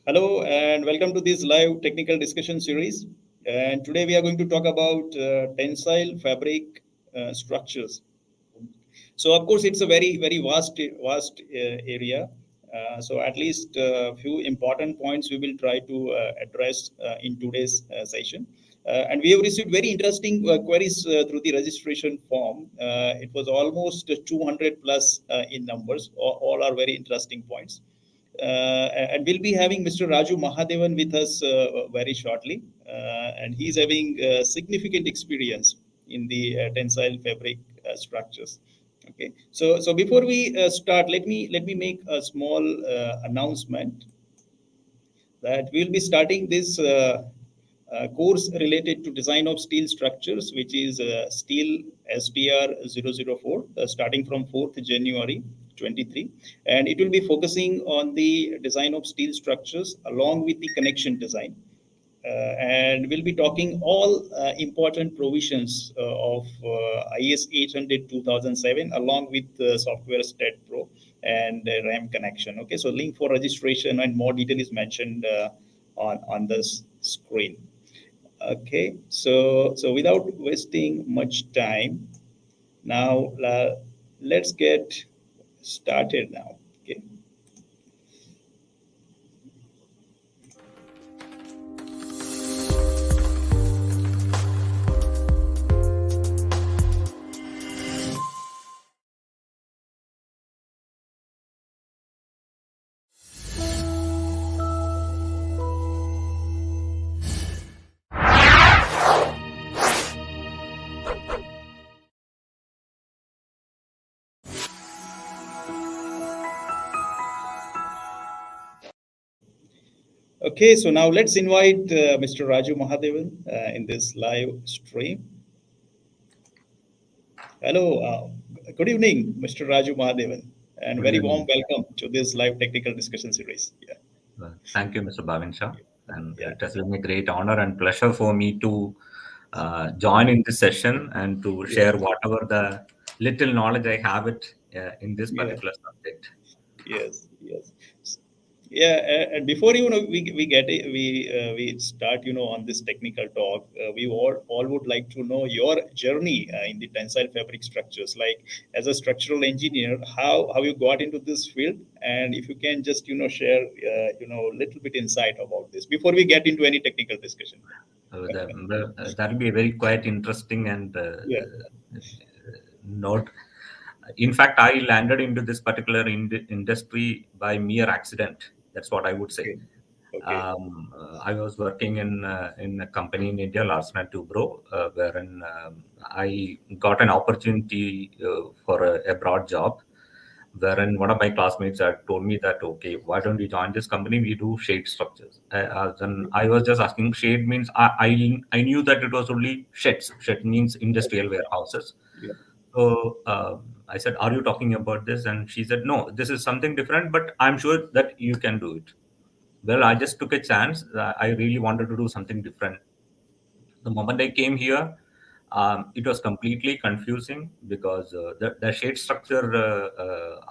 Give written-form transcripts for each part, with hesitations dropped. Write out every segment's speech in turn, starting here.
Hello and welcome to this live technical discussion series. And today we are going to talk about tensile fabric structures. So of course it's a very vast area. So at least a few important points we will try to address in today's session. And we have received very interesting queries through the registration form. It was almost 200 plus in numbers. All are very interesting points. And we'll be having Mr. Raju Mahadevan with us very shortly. And he's having significant experience in the tensile fabric structures. Okay, so before we start, let me make a small announcement that we'll be starting this course related to design of steel structures, which is Steel STR 004, starting from 4th January 23. And it will be focusing on the design of steel structures along with the connection design. And we'll be talking all important provisions of IS 800 2007 along with software STED Pro and RAM connection. Okay, so link for registration and more detail is mentioned on this screen. Okay, so without wasting much time, now let's get started now. Okay. Okay, so now let's invite Mr. Raju Mahadevan in this live stream. Hello, good evening, Mr. Raju Mahadevan, and Good very warm evening. welcome to this live technical discussion series. Yeah, Thank you, Mr. Bhavin Shah. And yeah, it has been a great honor and pleasure for me to join in this session and to yeah, share whatever the little knowledge I have it in this yeah. particular subject. Yes, yes. Yeah, and before we get it, we start on this technical talk. We all would like to know your journey in the tensile fabric structures. Like as a structural engineer, how you got into this field, and if you can just share a little bit insight about this before we get into any technical discussion. That will be a very quite interesting and Yeah. note. In fact, I landed into this particular industry by mere accident. That's what I would say. Okay. Okay. I was working in a company in India, Larsen& Toubro, wherein I got an opportunity for a broad job, wherein one of my classmates had told me that, okay, why don't you join this company? We do shade structures. Then I was just asking, shade means I knew that it was only sheds. Shed means industrial warehouses. Yeah. So I said, "Are you talking about this?" And she said, "No, this is something different, but I'm sure that you can do it." Well, I just took a chance. I really wanted to do something different. The moment I came here, it was completely confusing because the shade structure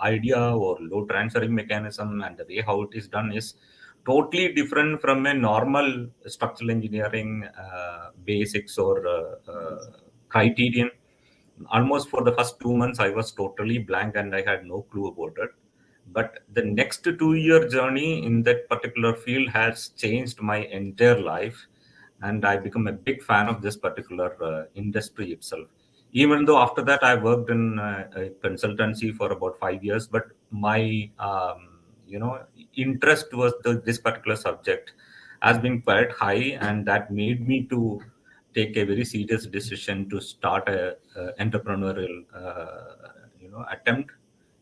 idea or load transferring mechanism and the way how it is done is totally different from a normal structural engineering basics or criterion. Almost for the first 2 months, I was totally blank and I had no clue about it. But the next 2 year journey in that particular field has changed my entire life, and I become a big fan of this particular industry itself. Even though after that I worked in a consultancy for about 5 years, but my interest towards this particular subject has been quite high, and that made me to take a very serious decision to start a entrepreneurial attempt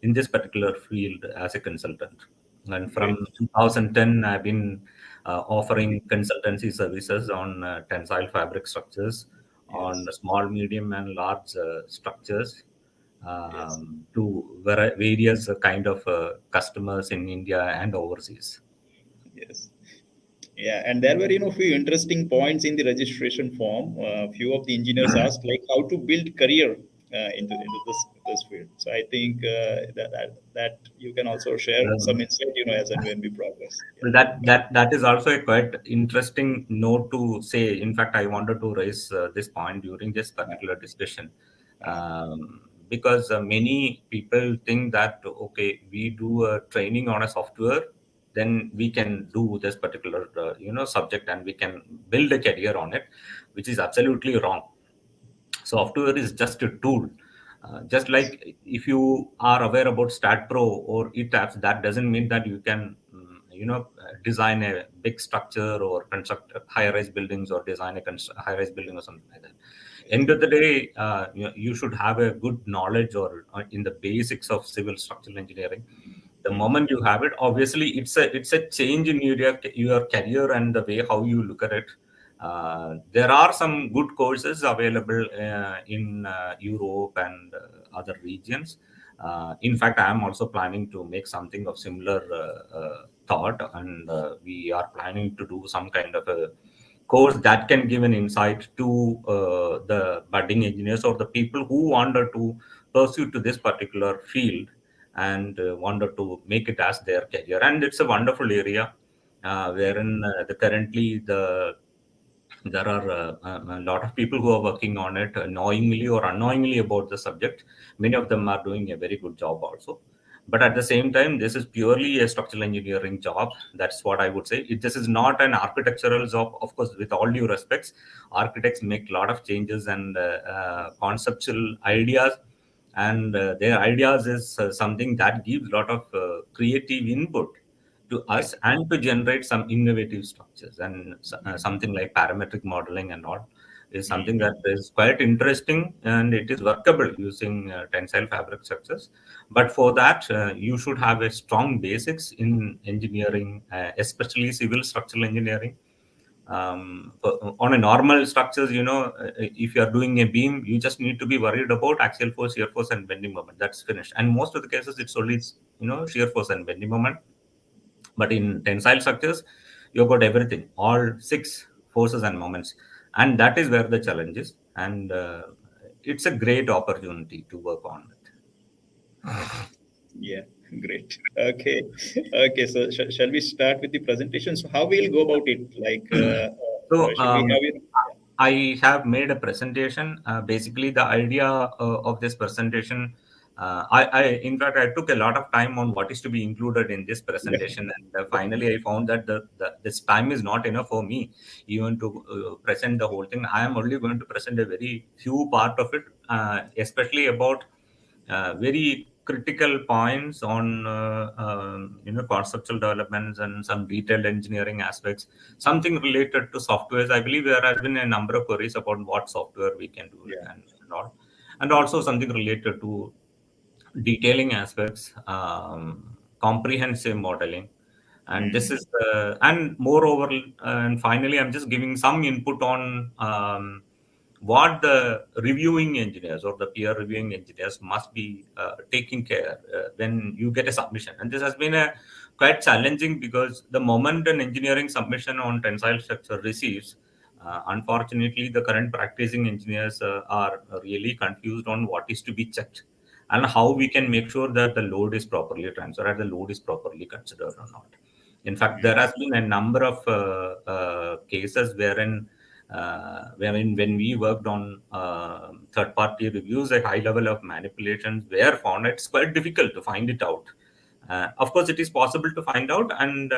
in this particular field as a consultant. And Great. from 2010, I've been offering consultancy services on tensile fabric structures, on Yes. small, medium, and large structures Yes. to various kind of customers in India and overseas. Yes. Yeah, and there were few interesting points in the registration form. Few of the engineers asked like how to build career into this field. So I think that you can also share some Um, insight, as and when we progress. Yeah. Well, that is also a quite interesting note to say. In fact, I wanted to raise this point during this particular discussion, because many people think that okay, we do a training on a software, then we can do this particular subject and we can build a career on it, which is absolutely wrong. Software is just a tool. Just like if you are aware about StatPro or ETAPS, that doesn't mean that you can, design a big structure or construct high-rise buildings or design a high-rise building or something like that. End of the day, you should have a good knowledge or in the basics of civil structural engineering. The moment you have it, obviously it's a change in your career and the way how you look at it. There are some good courses available in Europe and other regions. In fact, I am also planning to make something of similar thought, and we are planning to do some kind of a course that can give an insight to the budding engineers or the people who wanted to pursue to this particular field and wanted to make it as their career. And it's a wonderful area wherein there are a lot of people who are working on it knowingly or unknowingly about the subject. Many of them are doing a very good job also. But at the same time, this is purely a structural engineering job. That's what I would say. This is not an architectural job. Of course, with all due respects, architects make a lot of changes and conceptual ideas. And their ideas is something that gives a lot of creative input to Yeah. us and to generate some innovative structures and something like parametric modeling and all is something that is quite interesting and it is workable using tensile fabric structures. But for that you should have a strong basics in engineering, especially civil structural engineering. On a normal structures, if you are doing a beam, you just need to be worried about axial force, shear force and bending moment. That's finished. And most of the cases it's only shear force and bending moment. But in tensile structures, you've got everything, all six forces and moments. And that is where the challenge is. And it's a great opportunity to work on it. Yeah, great. Okay, okay. So shall we start with the presentation? So how we'll go about it? Like, So should we have it? I have made a presentation. Basically, the idea of this presentation, in fact, I took a lot of time on what is to be included in this Yeah, presentation, and finally, I found that this time is not enough for me even to present the whole thing. I am only going to present a very few part of it, especially about very critical points on conceptual developments and some detailed engineering aspects, something related to softwares. I believe there has been a number of queries about what software we can do it yeah. and all, and also something related to detailing aspects, comprehensive modeling. And this is and moreover, and finally, I'm just giving some input on what the reviewing engineers or the peer reviewing engineers must be taking care when you get a submission. And this has been a quite challenging because the moment an engineering submission on tensile structure receives, unfortunately, the current practicing engineers are really confused on what is to be checked and how we can make sure that the load is properly transferred and the load is properly considered or not. In fact, there has been a number of cases wherein when we worked on third-party reviews, a high level of manipulations were found. It's quite difficult to find it out. Of course, it is possible to find out, and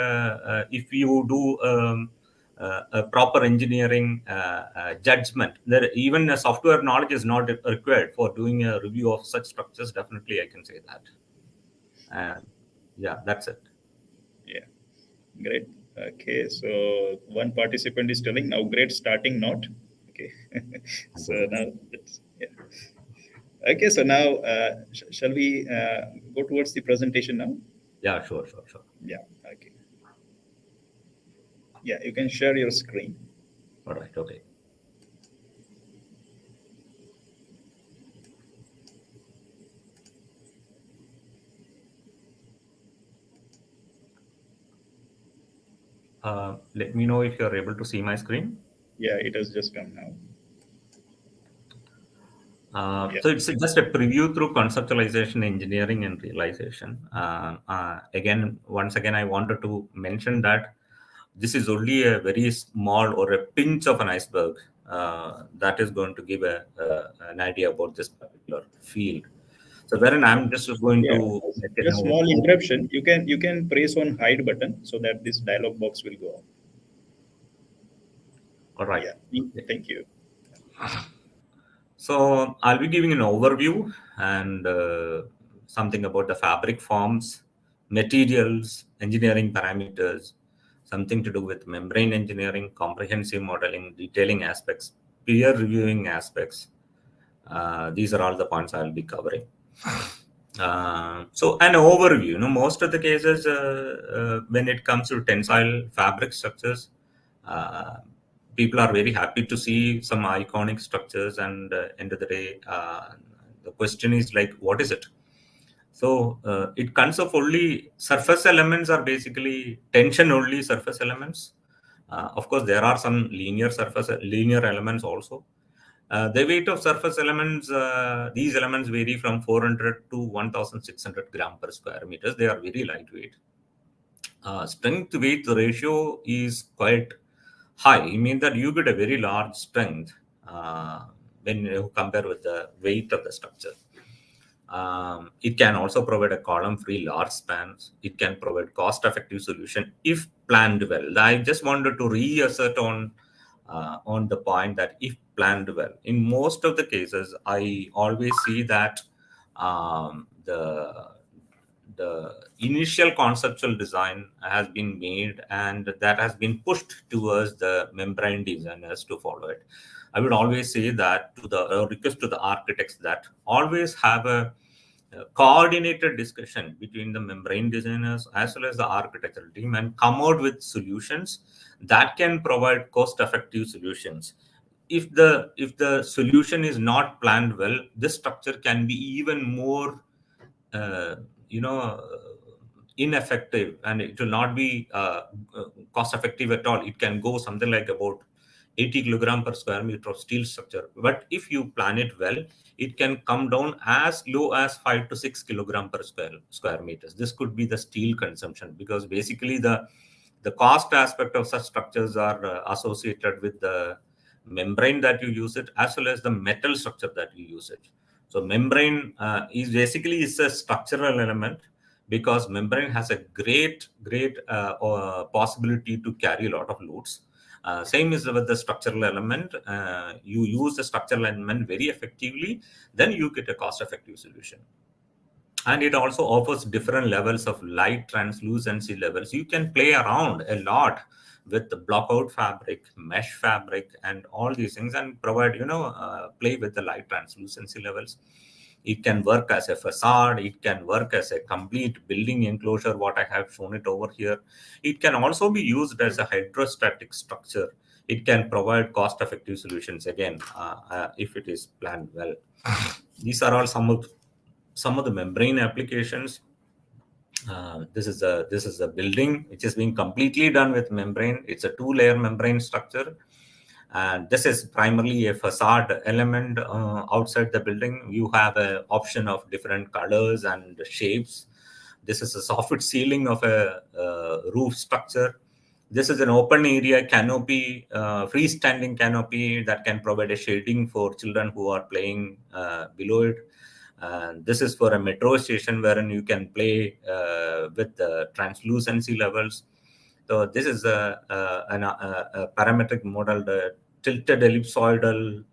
if you do a proper engineering judgment, there even a software knowledge is not required for doing a review of such structures. Definitely, I can say that. And yeah, that's it. Yeah, great. Okay, so one participant is telling now, great starting note. Okay, Thank so you very much. now it's yeah. Okay, so now shall we go towards the presentation now? Yeah, sure, sure, sure. Yeah. Okay. Yeah, you can share your screen. All right, okay. Let me know if you're able to see my screen. Yeah, it has just come now. Yeah. So it's just a preview through conceptualization, engineering, and realization. Once again, I wanted to mention that this is only a very small or a pinch of an iceberg that is going to give an idea about this particular field. So, wherein I'm just going Yeah. to let you Just know. small interruption. You can press on hide button so that this dialog box will go off. All right. Yeah. Thank you. So I'll be giving an overview and something about the fabric forms, materials, engineering parameters, something to do with membrane engineering, comprehensive modeling, detailing aspects, peer reviewing aspects. These are all the points I'll be covering. So an overview, most of the cases when it comes to tensile fabric structures, uh, people are very happy to see some iconic structures, and end of the day, the question is like, what is it? So it consists of only surface elements are basically tension only surface elements. Of course, there are some linear elements also. The weight of surface elements, these elements vary from 400 to 1,600 gram per square meters. They are very lightweight. Strength weight ratio is quite high. I mean that you get a very large strength when you compare with the weight of the structure. It can also provide a column-free large spans. It can provide cost-effective solution if planned well. I just wanted to reassert on the point that if planned well. In most of the cases, I always see that the initial conceptual design has been made and that has been pushed towards the membrane designers to follow it. I would always say that to the request to the architects that always have a coordinated discussion between the membrane designers as well as the architectural team and come out with solutions that can provide cost effective solutions. If the solution is not planned well, this structure can be even more uh, you know ineffective, and it will not be cost effective at all. It can go something like about 80 kilogram per square meter of steel structure, but if you plan it well, it can come down as low as 5 to 6 kilogram per square meters. This could be the steel consumption, because basically the cost aspect of such structures are associated with the membrane that you use it as well as the metal structure that you use it. So membrane is basically is a structural element, because membrane has a great possibility to carry a lot of loads. Same is with the structural element. You use the structural element very effectively, then you get a cost effective solution. And it also offers different levels of light translucency levels. You can play around a lot with the blockout fabric, mesh fabric, and all these things, and provide play with the light translucency levels. It can work as a facade, it can work as a complete building enclosure, what I have shown it over here. It can also be used as a hydrostatic structure. It can provide cost effective solutions again, if it is planned well. These are all some of the membrane applications. This is a building which is being completely done with membrane. It's a two-layer membrane structure, and this is primarily a facade element. Outside the building, you have an option of different colors and shapes. This is a soffit ceiling of a roof structure. This is an open area canopy, freestanding canopy that can provide a shading for children who are playing below it. And this is for a metro station wherein you can play with the translucency levels. So this is a parametric model, the tilted ellipsoidal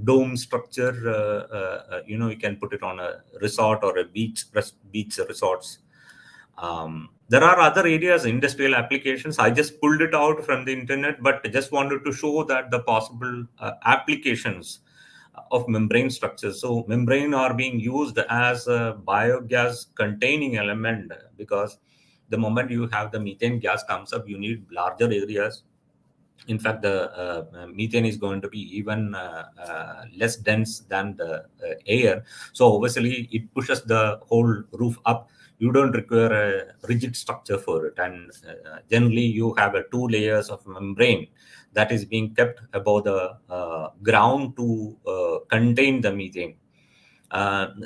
dome structure. You can put it on a resort or a beach resorts. There are other areas, industrial applications. I just pulled it out from the internet, but I just wanted to show that the possible applications of membrane structures. So membrane are being used as a biogas containing element, because the moment you have the methane gas comes up, you need larger areas. In fact, the methane is going to be even less dense than the air. So obviously, it pushes the whole roof up. You don't require a rigid structure for it. And generally, you have a two layers of membrane that is being kept above the ground to contain the methane.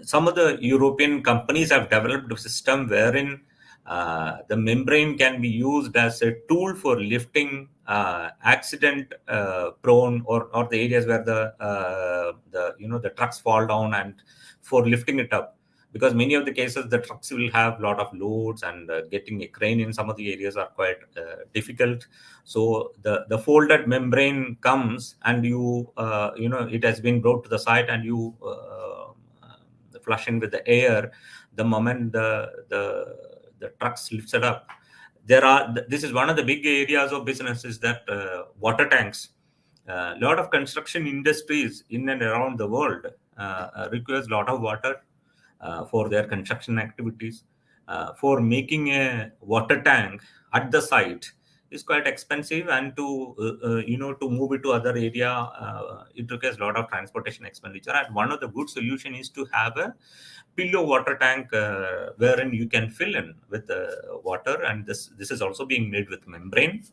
Some of the European companies have developed a system wherein the membrane can be used as a tool for lifting accident prone, or the areas where the trucks fall down, and for lifting it up, because many of the cases the trucks will have a lot of loads, and getting a crane in some of the areas are quite difficult. So the folded membrane comes, and it has been brought to the site, and you flush in with the air the moment the trucks lifts it up. This is one of the big areas of business, is that water tanks. A lot of construction industries in and around the world requires a lot of water for their construction activities. For making a water tank at the site is quite expensive, and to move it to other area, it requires a lot of transportation expenditure. And one of the good solution is to have a pillow water tank, wherein you can fill in with water, and this is also being made with membrane.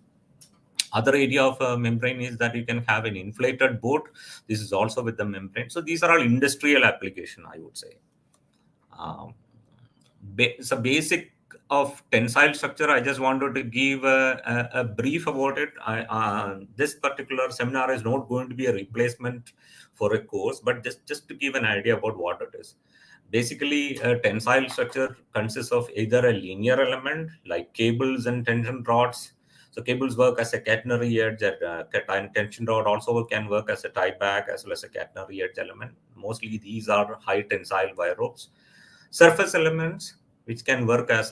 Other area of membrane is that you can have an inflated boat. This is also with the membrane. So these are all industrial application, I would say. um, so basic of tensile structure, I just wanted to give a brief about it. This particular seminar is not going to be a replacement for a course, but just to give an idea about what it is. Basically, a tensile structure consists of either a linear element like cables and tension rods. So cables work as a catenary edge, and tension rod also can work as a tie back as well as a catenary edge element. Mostly these are high tensile wire ropes. Surface elements, which can work as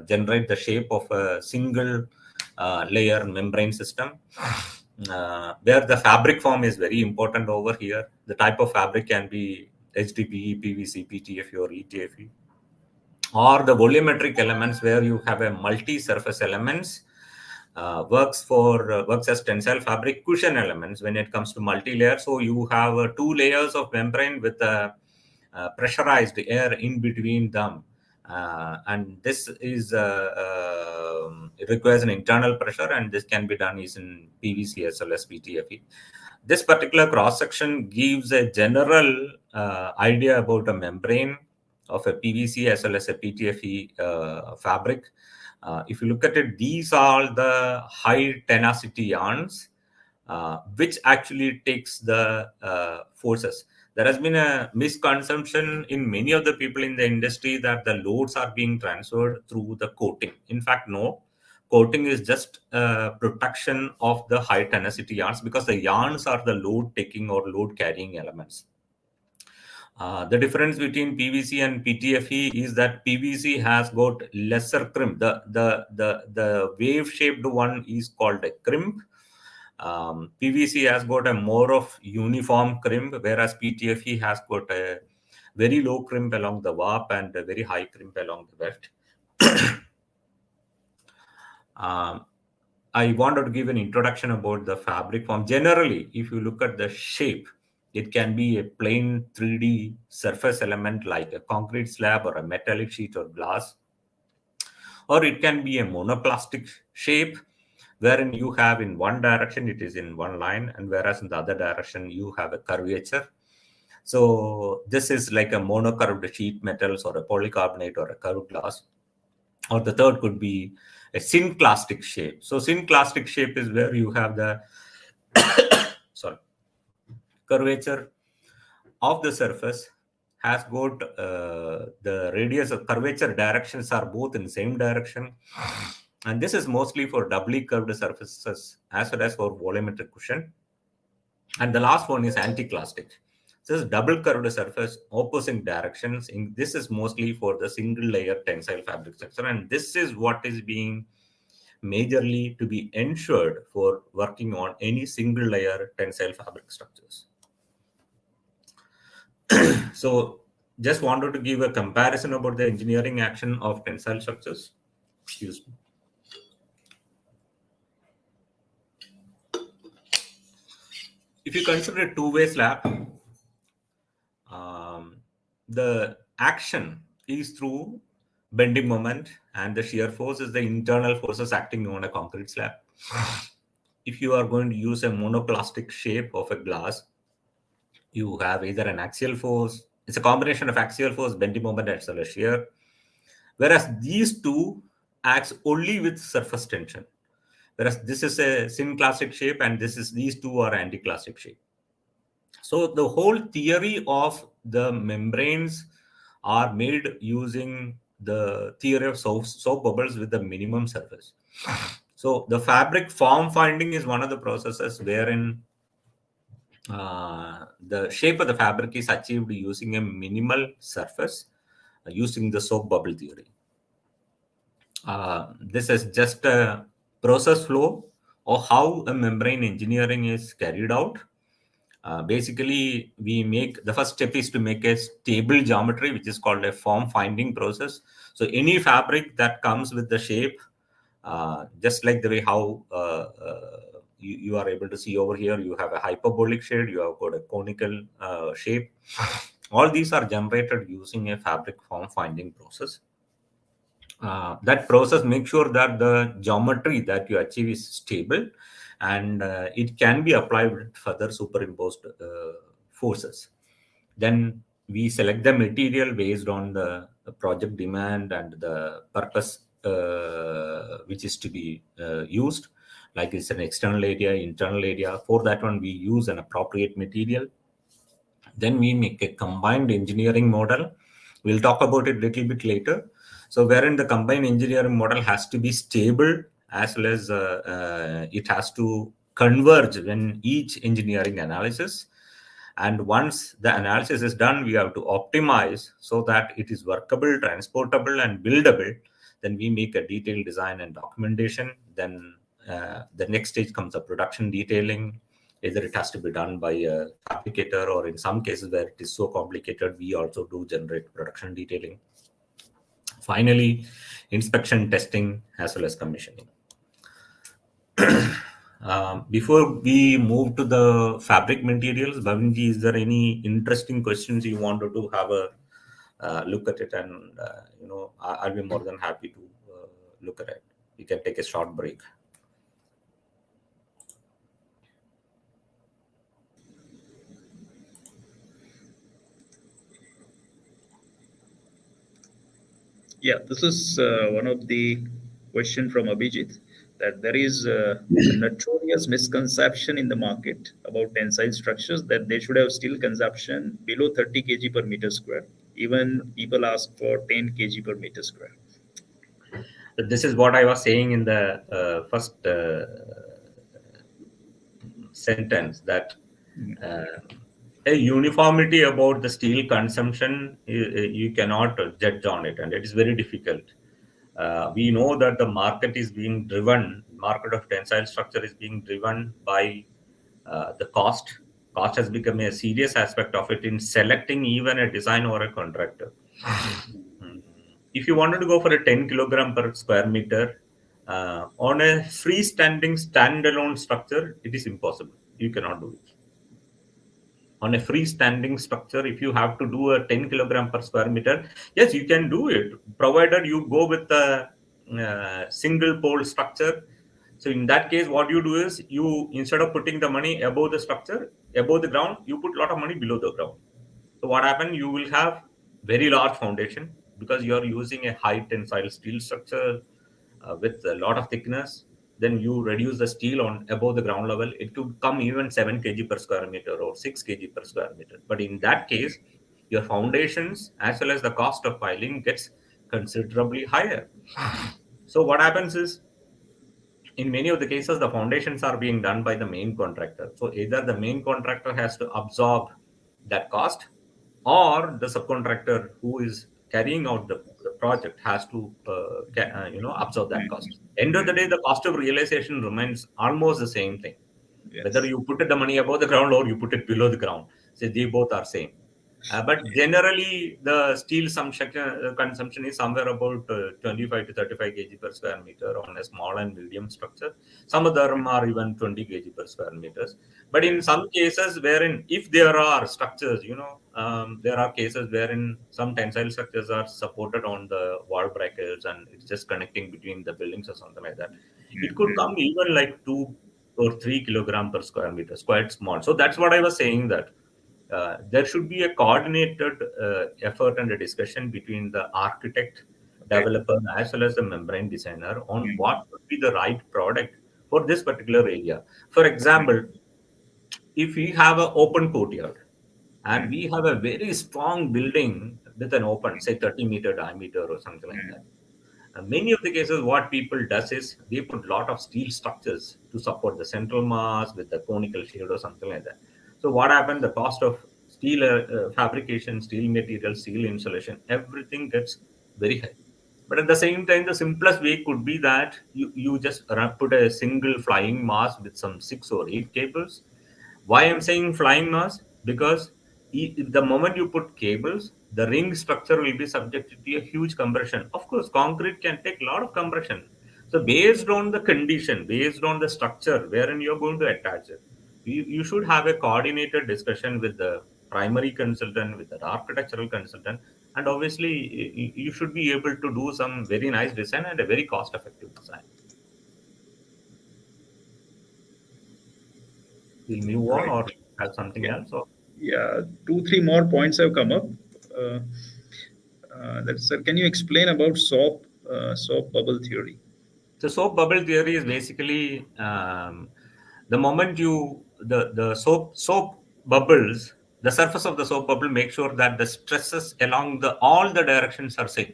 generate the shape of a single layer membrane system, where the fabric form is very important over here. The type of fabric can be HDPE, PVC, PTFE, or ETFE. Or the volumetric elements, where you have a multi-surface elements, works as tensile fabric cushion elements when it comes to multi-layer. So you have two layers of membrane with pressurized air in between them, and this is it requires an internal pressure, and this can be done is in PVC as well as PTFE. This particular cross section gives a general idea about a membrane of a PVC as well as a PTFE fabric. If you look at it, these are the high tenacity yarns, which actually takes the forces. There has been a misconception in many of the people in the industry that the loads are being transferred through the coating. In fact, no. Coating is just protection of the high tenacity yarns, because the yarns are the load taking or load carrying elements. The difference between PVC and PTFE is that PVC has got lesser crimp. The wave shaped one is called a crimp. PVC has got a more of uniform crimp, whereas PTFE has got a very low crimp along the warp and a very high crimp along the weft. I wanted to give an introduction about the fabric form. Generally, if you look at the shape, it can be a plain 3D surface element like a concrete slab or a metallic sheet or glass, or it can be a monoclastic shape, wherein you have in one direction it is in one line, and whereas in the other direction you have a curvature. So this is like a monocurved sheet metals or a polycarbonate or a curved glass. Or the third could be a synclastic shape. So synclastic shape is where you have the sorry curvature of the surface has got the radius of curvature directions are both in the same direction, and this is mostly for doubly curved surfaces as well as for volumetric cushion. And the last one is anticlastic. This is double curved surface, opposing directions. This is mostly for the single layer tensile fabric structure, and this is what is being majorly to be ensured for working on any single layer tensile fabric structures. So just wanted to give a comparison about the engineering action of tensile structures. Excuse me. If you consider a two-way slab, the action is through bending moment, and the shear force is the internal forces acting on a concrete slab. If you are going to use a monoclastic shape of a glass, You have either an axial force, it's a combination of axial force, bending moment, and cellular shear. Whereas these two acts only with surface tension. Whereas this is a synclastic shape and these two are anticlastic shape. So the whole theory of the membranes are made using the theory of soap bubbles with the minimum surface. So the fabric form finding is one of the processes wherein the shape of the fabric is achieved using a minimal surface using the soap bubble theory. This is just a process flow of how a membrane engineering is carried out. Basically, we make the first step is to make a stable geometry, which is called a form finding process. So any fabric that comes with the shape, just like the way how you are able to see over here, you have a hyperbolic shape, you have got a conical shape. All these are generated using a fabric form finding process. That process makes sure that the geometry that you achieve is stable, and it can be applied with further superimposed forces. Then we select the material based on the project demand and the purpose which is to be used, like it's an external area, internal area. For that one, we use an appropriate material. Then we make a combined engineering model. We'll talk about it a little bit later. So wherein the combined engineering model has to be stable, as well as it has to converge when each engineering analysis. And once the analysis is done, we have to optimize so that it is workable, transportable, and buildable. Then we make a detailed design and documentation. Then the next stage comes a production detailing. Either it has to be done by a fabricator, or in some cases where it is so complicated, we also do generate production detailing. Finally, inspection, testing, as well as commissioning. Before we move to the fabric materials, Bhavinji, is there any interesting questions you wanted to have a look at it? And I'll be more than happy to look at it. We can take a short break. Yeah, this is one of the question from Abhijit, that there is a notorious misconception in the market about tensile structures that they should have steel consumption below 30 kg per meter square. Even people ask for 10 kg per meter square. This is what I was saying in the first sentence, that uh, a uniformity about the steel consumption, you cannot judge on it, and it is very difficult. We know that the market of tensile structure is being driven by the cost. Cost has become a serious aspect of it in selecting even a design or a contractor. Hmm. If you wanted to go for a 10 kilogram per square meter on a freestanding standalone structure, it is impossible. You cannot do it. On a freestanding structure, if you have to do a 10 kilogram per square meter, yes, you can do it, provided you go with a single pole structure. So in that case, what you do is, you, instead of putting the money above the structure, above the ground, you put a lot of money below the ground. So what happens? You will have very large foundation because you are using a high tensile steel structure with a lot of thickness. Then you reduce the steel on above the ground level. It could come even 7 kg per square meter or 6 kg per square meter. But in that case, your foundations as well as the cost of piling gets considerably higher. So what happens is, in many of the cases, the foundations are being done by the main contractor. So either the main contractor has to absorb that cost, or the subcontractor who is carrying out the project has to absorb that cost. End of the day, the cost of realization remains almost the same thing, whether Yes. you put the money above the ground or you put it below the ground. So they both are same. But generally, the steel consumption is somewhere about 25 to 35 kg per square meter on a small and medium structure. Some of them are even 20 kg per square meters. But in Yes. some cases, wherein if there are structures, there are cases wherein some tensile structures are supported on the wall brackets and it's just connecting between the buildings or something like that. It could come even like 2 or 3 kilogram per square meter, quite small. So that's what I was saying, that there should be a coordinated effort and a discussion between the architect, Okay. developer, as well as the membrane designer on Mm, what would be the right product for this particular area. For example, if we have an open courtyard and mm, we have a very strong building with an open, say 30-meter diameter or something like mm, that, many of the cases, what people does is they put lot of steel structures to support the central mass with the conical shield or something like that. So what happened? The cost of steel fabrication, steel material, steel insulation, everything gets very high. But at the same time, the simplest way could be that you just put a single flying mast with some 6 or 8 cables. Why I'm saying flying mass? Because the moment you put cables, the ring structure will be subjected to a huge compression. Of course, concrete can take a lot of compression. So based on the condition, based on the structure wherein you're going to attach it, you should have a coordinated discussion with the primary consultant, with the architectural consultant, and obviously you should be able to do some very nice design and a very cost-effective design. We'll move on right. or have something Yeah. else. Or Yeah. Two, three more points have come up. Uh, that's, sir, can you explain about soap bubble theory? so soap bubble theory is basically the moment the soap bubbles, the surface of the soap bubble make sure that the stresses along the all the directions are same.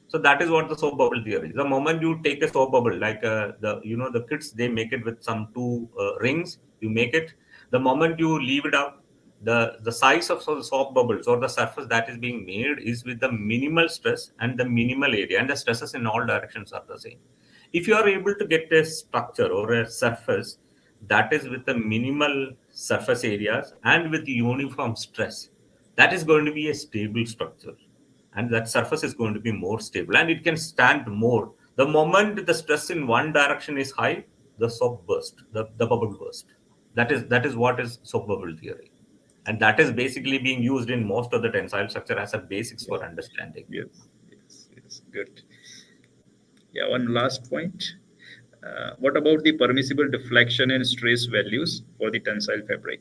So that is what the soap bubble theory is. The moment you take a soap bubble, like the kids, they make it with some two rings. You make it. The moment you leave it up, the size of the soap bubbles or the surface that is being made is with the minimal stress and the minimal area, and the stresses in all directions are the same. If you are able to get a structure or a surface that is with the minimal surface areas and with uniform stress, that is going to be a stable structure, and that surface is going to be more stable and it can stand more. The moment the stress in one direction is high, the soap burst, the bubble burst. That is what is soap bubble theory, and that is basically being used in most of the tensile structure as a basics Yeah. for understanding. Yes. Yes. Yes. Good. Yeah. One last point. What about the permissible deflection and stress values for the tensile fabric?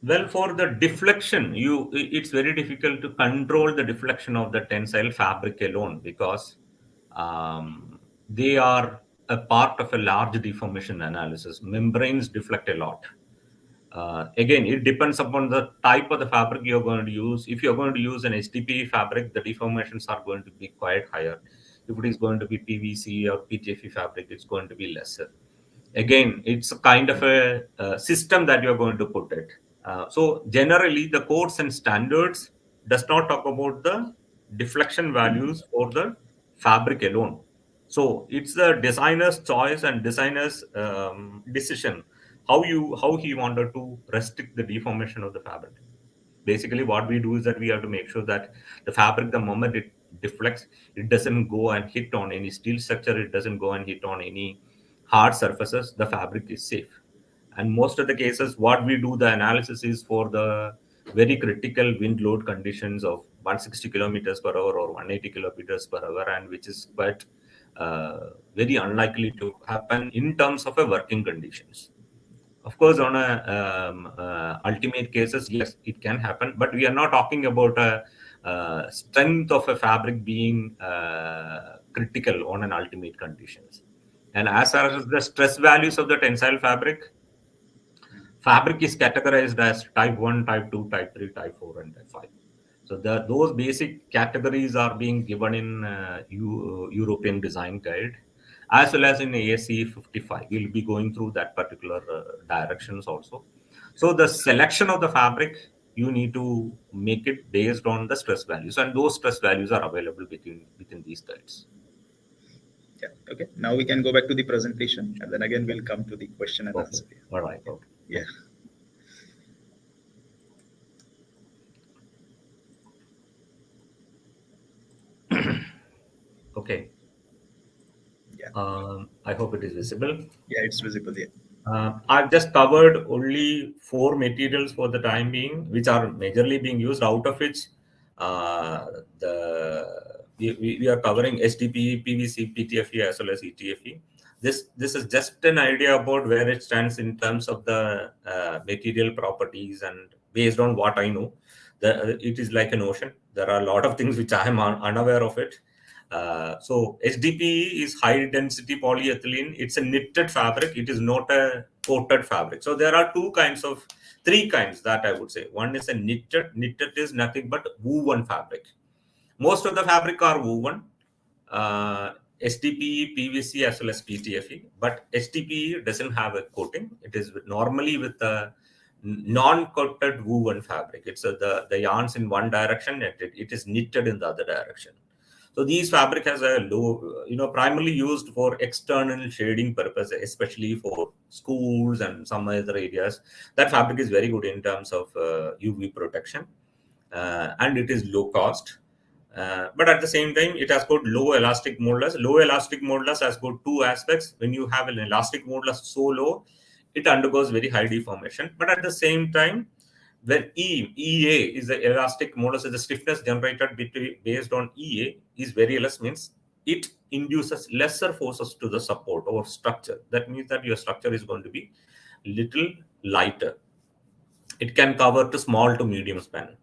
Well, for the deflection, it's very difficult to control the deflection of the tensile fabric alone because they are a part of a large deformation analysis. Membranes deflect a lot. Again, it depends upon the type of the fabric you're going to use. If you're going to use an HDPE fabric, the deformations are going to be quite higher. If it is going to be PVC or PTFE fabric, it's going to be lesser. Again, it's a kind of a system that you're going to put it. So generally, the codes and standards does not talk about the deflection values for the fabric alone. So it's the designer's choice and designer's decision how he wanted to restrict the deformation of the fabric. Basically, what we do is that we have to make sure that the fabric, the moment it deflects, it doesn't go and hit on any steel structure, it doesn't go and hit on any hard surfaces. The fabric is safe. And most of the cases, what we do the analysis is for the very critical wind load conditions of 160 kilometers per hour or 180 kilometers per hour, and which is quite very unlikely to happen in terms of a working conditions. Of course, on a ultimate cases, yes, it can happen, but we are not talking about a strength of a fabric being critical on an ultimate conditions. And as far as the stress values of the tensile fabric is categorized as type 1, type 2, type 3, type 4, and type 5. So those basic categories are being given in European Design Guide as well as in ASCE 55. We'll be going through that particular directions also. So the selection of the fabric, you need to make it based on the stress values, and those stress values are available within these guides. Yeah. Okay. Now we can go back to the presentation, and then again Yeah. we'll come to the question and Okay. answer. All right. Yeah. Okay. Yeah. Thank you. Okay. Yeah. I hope it is visible. Yeah. It's visible. Yeah. I've just covered only four materials for the time being, which are majorly being used. Out of which, we are covering SDPE, PVC, PTFE as well as ETFE. This is just an idea about where it stands in terms of the material properties, and based on what I know, it is like an ocean. There are a lot of things which I am unaware of it. So HDPE is high density polyethylene. It's a knitted fabric. It is not a coated fabric. So there are three kinds that I would say. One is a knitted. Knitted is nothing but woven fabric. Most of the fabric are woven, STPE, PVC as well as PTFE. But HTPE doesn't have a coating. It is normally with a non-coated woven fabric. It's the yarns in one direction, and it is knitted in the other direction. So these fabric has a low, primarily used for external shading purposes, especially for schools and some other areas. That fabric is very good in terms of UV protection, and it is low cost. But at the same time, it has got low elastic modulus. Low elastic modulus has got two aspects. When you have an elastic modulus so low, it undergoes very high deformation. But at the same time, when EA is the elastic modulus, the stiffness generated based on EA is very less, means it induces lesser forces to the support or structure. That means that your structure is going to be little lighter. It can cover to small to medium span.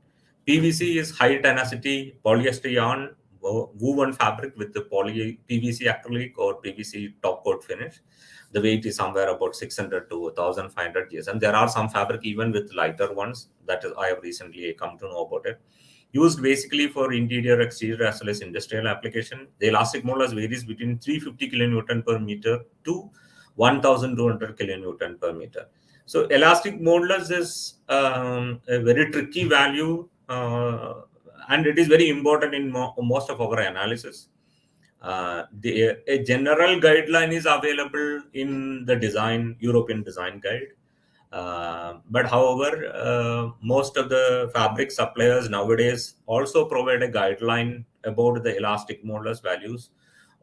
PVC is high tenacity polyester yarn woven fabric with the PVC acrylic or PVC top coat finish. The weight is somewhere about 600 to 1,500 Gs. And there are some fabric even with lighter ones. That is, I have recently come to know about it. Used basically for interior, exterior as well as industrial application. The elastic modulus varies between 350 kilonewton per meter to 1,200 kilonewton per meter. So elastic modulus is a very tricky value, and it is very important in most of our analysis. A general guideline is available in the European design guide. But however, most of the fabric suppliers nowadays also provide a guideline about the elastic modulus values.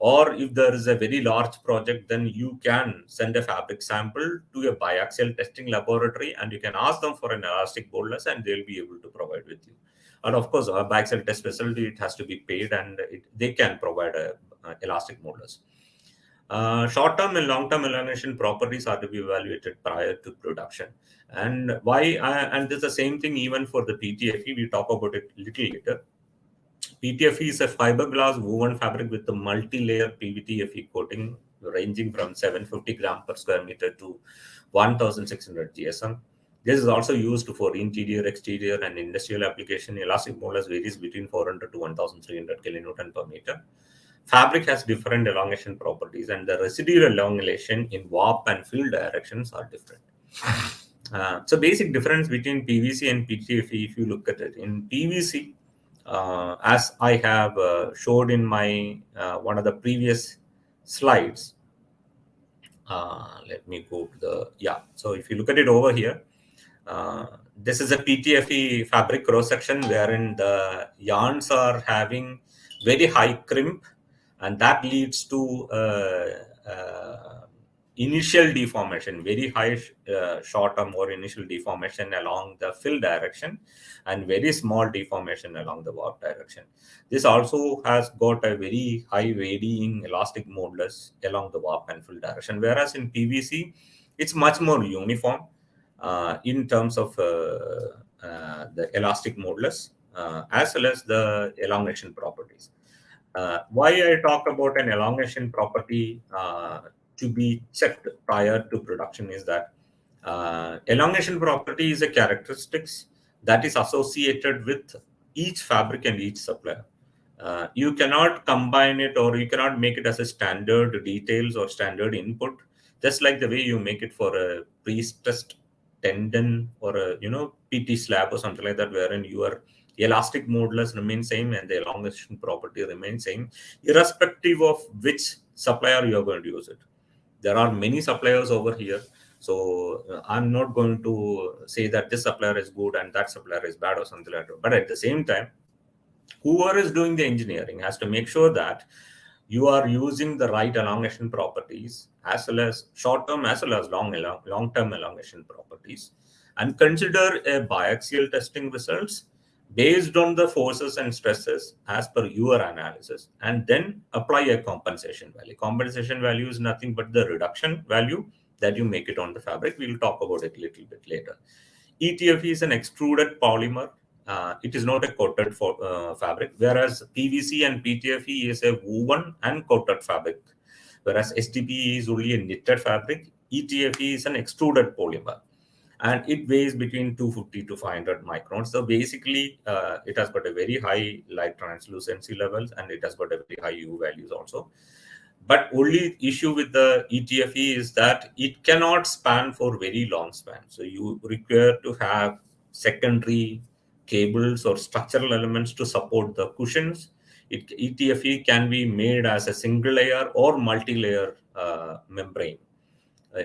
Or if there is a very large project, then you can send a fabric sample to a biaxial testing laboratory and you can ask them for an elastic modulus and they'll be able to provide with you. And of course, a biaxial test facility, it has to be paid, and they can provide a elastic modulus. Short-term and long-term elongation properties are to be evaluated prior to production. And and this is the same thing even for the PTFE. We talk about it a little later. PTFE is a fiberglass woven fabric with a multi-layer PTFE coating ranging from 750 gram per square meter to 1,600 GSM. This is also used for interior, exterior, and industrial application. Elastic modulus varies between 400 to 1,300 kilonewton per meter. Fabric has different elongation properties, and the residual elongation in warp and fill directions are different. So basic difference between PVC and PTFE, if you look at it, in PVC, as I have showed in my one of the previous slides, let me go to so if you look at it over here, this is a PTFE fabric cross section wherein the yarns are having very high crimp, and that leads to initial deformation, very high short-term or initial deformation along the fill direction, and very small deformation along the warp direction. This also has got a very high varying elastic modulus along the warp and fill direction, whereas in PVC, it's much more uniform in terms of the elastic modulus as well as the elongation properties. Why I talk about an elongation property to be checked prior to production is that elongation property is a characteristics that is associated with each fabric and each supplier. You cannot combine it, or you cannot make it as a standard details or standard input, just like the way you make it for a pre-stressed tendon or a PT slab or something like that, wherein your elastic modulus remains same and the elongation property remains same, irrespective of which supplier you are going to use it. There are many suppliers over here, so I'm not going to say that this supplier is good and that supplier is bad or something like that. But at the same time, whoever is doing the engineering has to make sure that you are using the right elongation properties, as well as short-term as well as long-term elongation properties, and consider a biaxial testing results based on the forces and stresses as per your analysis, and then apply a compensation value. Compensation value is nothing but the reduction value that you make it on the fabric. We'll talk about it a little bit later. ETFE is an extruded polymer. It is not a coated fabric, whereas PVC and PTFE is a woven and coated fabric, whereas STPE is only a knitted fabric. ETFE is an extruded polymer, and it weighs between 250 to 500 microns. So basically, it has got a very high light translucency levels, and it has got a very high U values also. But only issue with the ETFE is that it cannot span for very long span. So you require to have secondary cables or structural elements to support the cushions. ETFE can be made as a single layer or multi-layer membrane.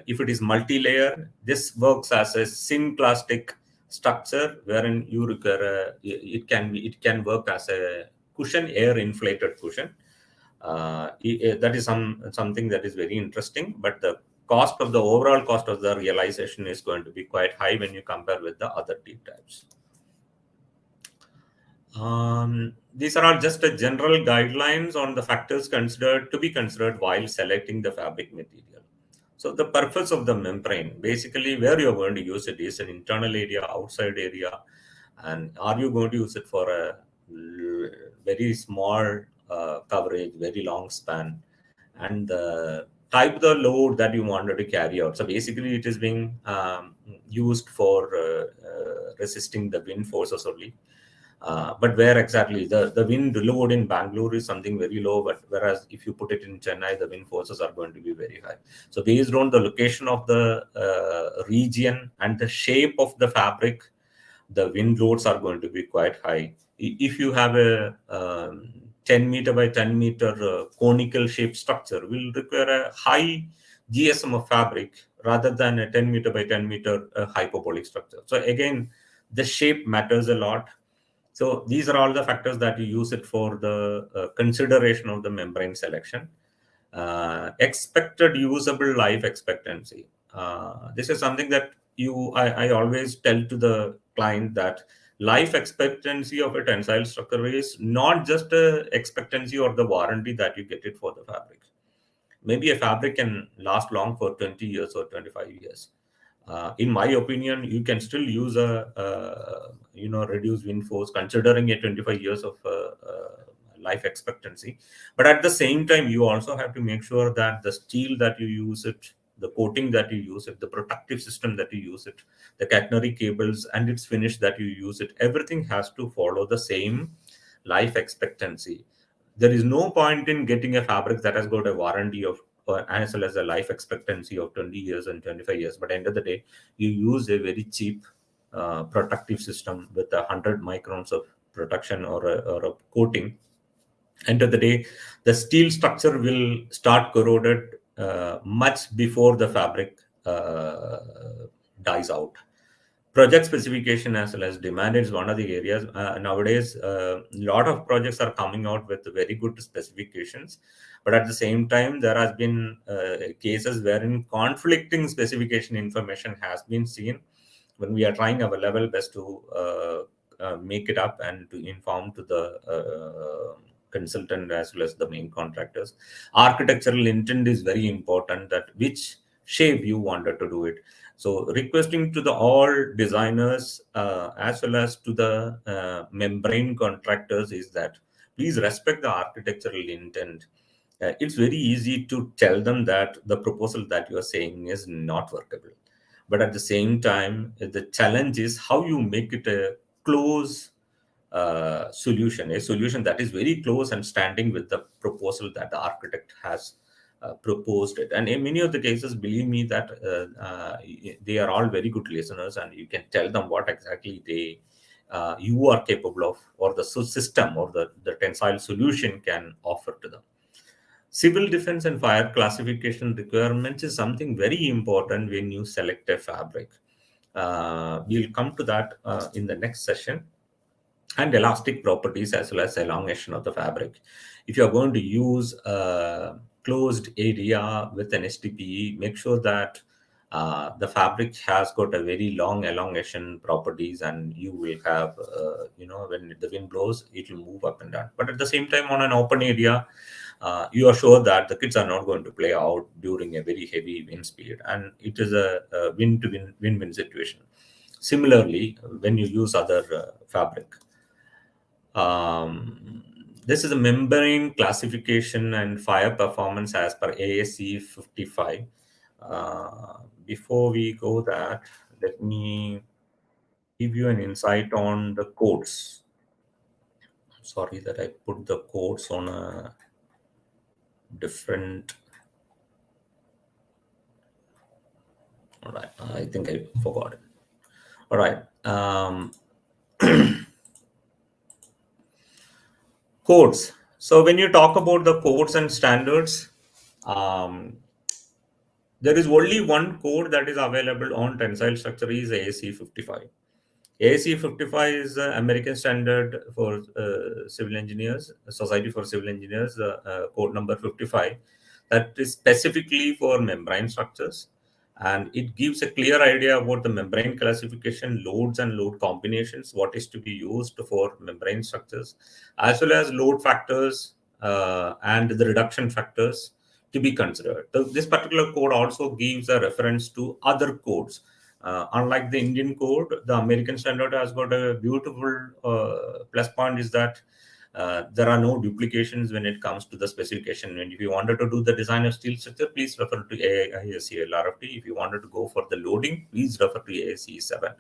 If it is multi-layer, this works as a synclastic structure, wherein you require it can work as a cushion, air inflated cushion. That is something that is very interesting, but the overall cost of the realization is going to be quite high when you compare with the other deep types. These are all just a general guidelines on the factors to be considered while selecting the fabric material. So the purpose of the membrane, basically where you're going to use it, is an internal area, outside area, and are you going to use it for a very small coverage, very long span, and the type of the load that you wanted to carry out. So basically it is being used for resisting the wind forces only. But where exactly the wind load in Bangalore is something very low, but whereas if you put it in Chennai, the wind forces are going to be very high. So based on the location of the region and the shape of the fabric, the wind loads are going to be quite high. If you have a 10 meter by 10 meter conical shaped structure, will require a high GSM of fabric rather than a 10 meter by 10 meter hyperbolic structure. So again, the shape matters a lot. So these are all the factors that you use it for the consideration of the membrane selection. Expected usable life expectancy. This is something that I always tell to the client that life expectancy of a tensile structure is not just a expectancy or the warranty that you get it for the fabric. Maybe a fabric can last long for 20 years or 25 years. In my opinion, you can still use a reduced wind force, considering a 25 years of life expectancy. But at the same time, you also have to make sure that the steel that you use it, the coating that you use it, the protective system that you use it, the catenary cables and its finish that you use it, everything has to follow the same life expectancy. There is no point in getting a fabric that has got a warranty of as well as a life expectancy of 20 years and 25 years. But at the end of the day, you use a very cheap protective system with 100 microns of protection or a coating. End of the day, the steel structure will start corroded much before the fabric dies out. Project specification as well as demand is one of the areas. Nowadays, a lot of projects are coming out with very good specifications, but at the same time, there has been cases wherein conflicting specification information has been seen when we are trying our level best to make it up and to inform to the consultant as well as the main contractors. Architectural intent is very important, that which shape you wanted to do it. So requesting to the all designers as well as to the membrane contractors is that please respect the architectural intent. It's very easy to tell them that the proposal that you are saying is not workable. But at the same time, the challenge is how you make it a close solution, a solution that is very close and standing with the proposal that the architect has proposed it. And in many of the cases, believe me that they are all very good listeners, and you can tell them what exactly you are capable of, or the system or the tensile solution can offer to them. Civil defense and fire classification requirements is something very important when you select a fabric. We'll come to that in the next session. And elastic properties as well as elongation of the fabric. If you're going to use a closed area with an STPE, make sure that The fabric has got a very long elongation properties, and you will have, when the wind blows, it will move up and down. But at the same time, on an open area, you are sure that the kids are not going to play out during a very heavy wind speed, and it is a win-to-win, win-win situation. Similarly, when you use other fabric, this is a membrane classification and fire performance as per ASC 55. Before we go that, let me give you an insight on the codes. Sorry that I put the codes on a different. All right, I think I forgot it. All right. Codes. So when you talk about the codes and standards, um, there is only one code that is available on tensile structure is ASC 55. ASC 55 is the American standard for civil engineers, Society for Civil Engineers, code number 55, that is specifically for membrane structures. And it gives a clear idea about the membrane classification, loads and load combinations, what is to be used for membrane structures, as well as load factors and the reduction factors to be considered. This particular code also gives a reference to other codes. Unlike the Indian code, the American standard has got a beautiful plus point is that there are no duplications when it comes to the specification. And if you wanted to do the design of steel structure, please refer to ASC LRFT. If you wanted to go for the loading, please refer to ASC 7.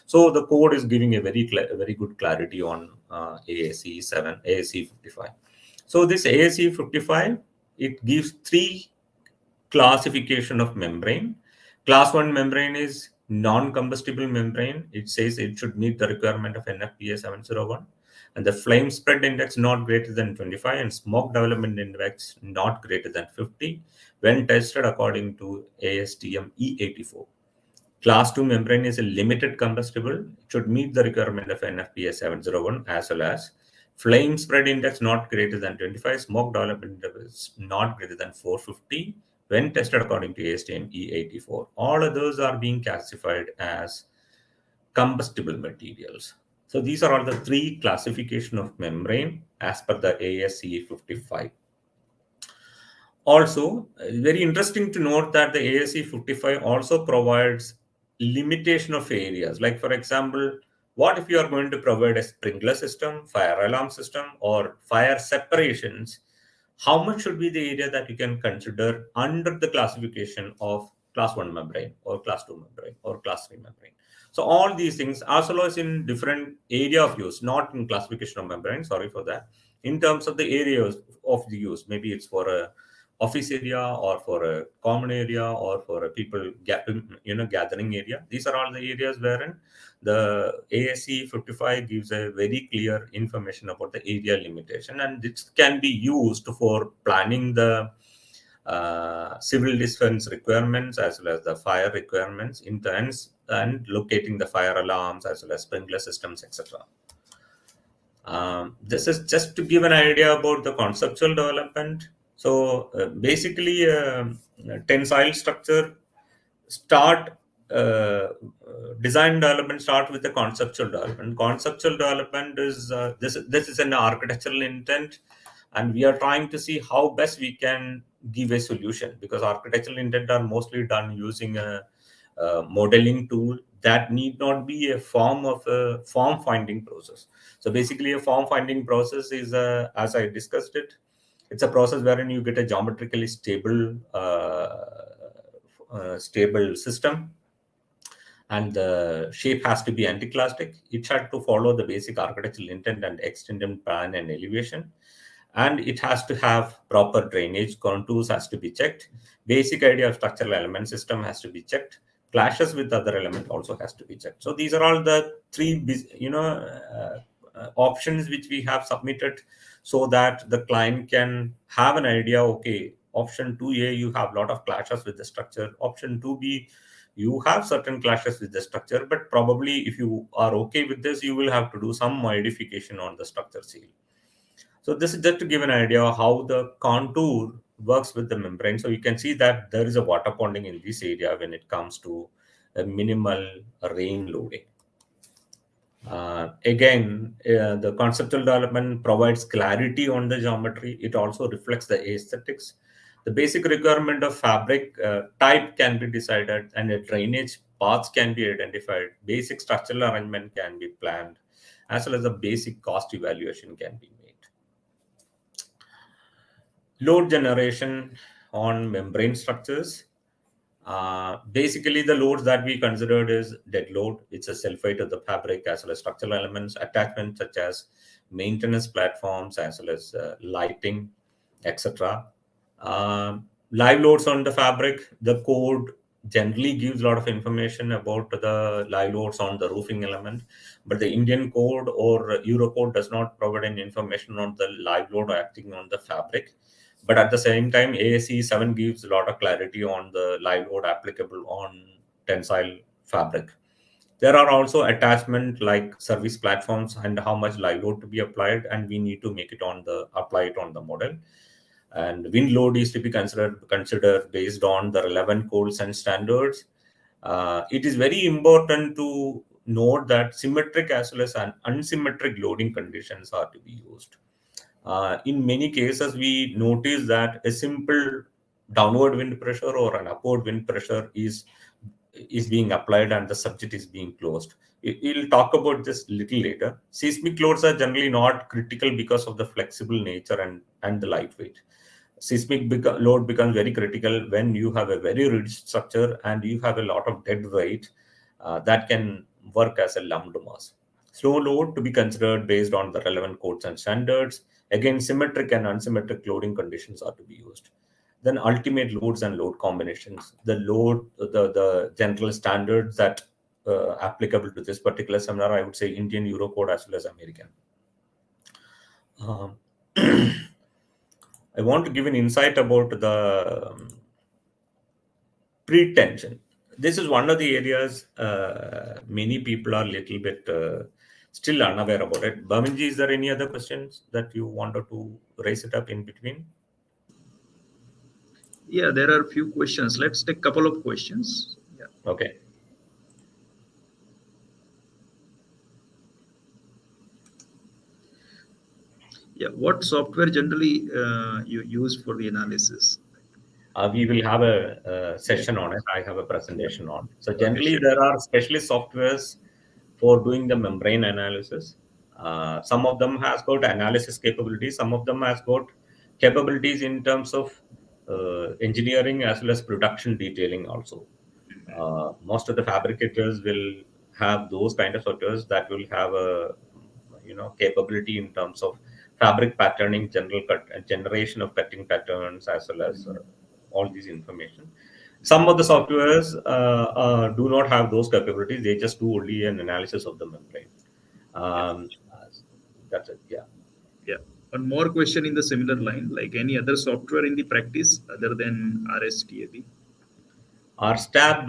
So the code is giving a very good clarity on ASC 7, ASC 55. So this ASC 55, it gives three classification of membrane. Class 1 membrane is non-combustible membrane. It says it should meet the requirement of NFPA 701, and the flame spread index not greater than 25 and smoke development index not greater than 50 when tested according to ASTM E84. Class 2 membrane is a limited combustible. It should meet the requirement of NFPA 701 as well as flame spread index not greater than 25, smoke development index not greater than 450 when tested according to ASTM E84. All of those are being classified as combustible materials. So these are all the three classification of membrane as per the ASCE 55. Also, very interesting to note that the ASC 55 also provides limitation of areas. Like, for example, what if you are going to provide a sprinkler system, fire alarm system, or fire separations? How much should be the area that you can consider under the classification of class 1 membrane or class 2 membrane or class 3 membrane? So all these things, as well as in different area of use, not in classification of membrane, sorry for that, in terms of the areas of the use, maybe it's for a office area or for a common area or for a people gathering area. These are all the areas wherein the ASC 55 gives a very clear information about the area limitation, and it can be used for planning the civil defense requirements as well as the fire requirements in turns and locating the fire alarms as well as sprinkler systems, etc. This is just to give an idea about the conceptual development. So basically, tensile structure start design development start with the conceptual development. Conceptual development is this is an architectural intent, and we are trying to see how best we can give a solution, because architectural intent are mostly done using a modeling tool that need not be a form of a form finding process. So basically, a form finding process is, as I discussed it, it's a process wherein you get a geometrically stable system, and the shape has to be anticlastic. It had to follow the basic architectural intent and extended plan and elevation, and it has to have proper drainage. Contours has to be checked. Basic idea of structural element system has to be checked. Clashes with other element also has to be checked. So these are all the three options which we have submitted, so that the client can have an idea. Okay, option 2A, you have a lot of clashes with the structure. Option 2B, you have certain clashes with the structure, but probably if you are okay with this, you will have to do some modification on the structure seal. So this is just to give an idea of how the contour works with the membrane. So you can see that there is a water ponding in this area when it comes to a minimal rain loading. Again, the conceptual development provides clarity on the geometry. It also reflects the aesthetics. The basic requirement of fabric type can be decided, and a drainage paths can be identified. Basic structural arrangement can be planned, as well as the basic cost evaluation can be made. Load generation on membrane structures. Basically, the loads that we considered is dead load. It's a self-weight of the fabric as well as structural elements, attachments such as maintenance platforms as well as lighting, etc. Live loads on the fabric. The code generally gives a lot of information about the live loads on the roofing element, but the Indian code or Euro code does not provide any information on the live load acting on the fabric. But at the same time, ASE 7 gives a lot of clarity on the live load applicable on tensile fabric. There are also attachment like service platforms and how much live load to be applied, and we need to make it on the apply it on the model. And wind load is to be considered based on the relevant codes and standards. It is very important to note that symmetric as well as unsymmetric loading conditions are to be used. In many cases, we notice that a simple downward wind pressure or an upward wind pressure is being applied and the subject is being closed. We'll talk about this little later. Seismic loads are generally not critical because of the flexible nature and the lightweight. Load becomes very critical when you have a very rigid structure and you have a lot of dead weight that can work as a lumped mass. Slow load to be considered based on the relevant codes and standards. Again, symmetric and unsymmetric loading conditions are to be used. Then ultimate loads and load combinations. The general standards that applicable to this particular seminar, I would say Indian Euro code as well as American. Um, I want to give an insight about the pretension. This is one of the areas many people are little bit still unaware about it. Bhavinji, is there any other questions that you wanted to raise it up in between? Yeah, there are a few questions. Let's take a couple of questions. Yeah. Okay. Yeah. What software generally you use for the analysis? We will have a session on it. I have a presentation on it. So Okay, generally, sure. there are specialist softwares for doing the membrane analysis. Some of them has got analysis capabilities. Some of them has got capabilities in terms of engineering as well as production detailing also. Most of the fabricators will have those kind of softwares that will have a capability in terms of fabric patterning, generation of cutting patterns as well as all these information. Some of the softwares do not have those capabilities. They just do only an analysis of the membrane. Yeah. Um, that's it. Yeah. Yeah. One more question in the similar line, like any other software in the practice other than RSTAB? RSTAB,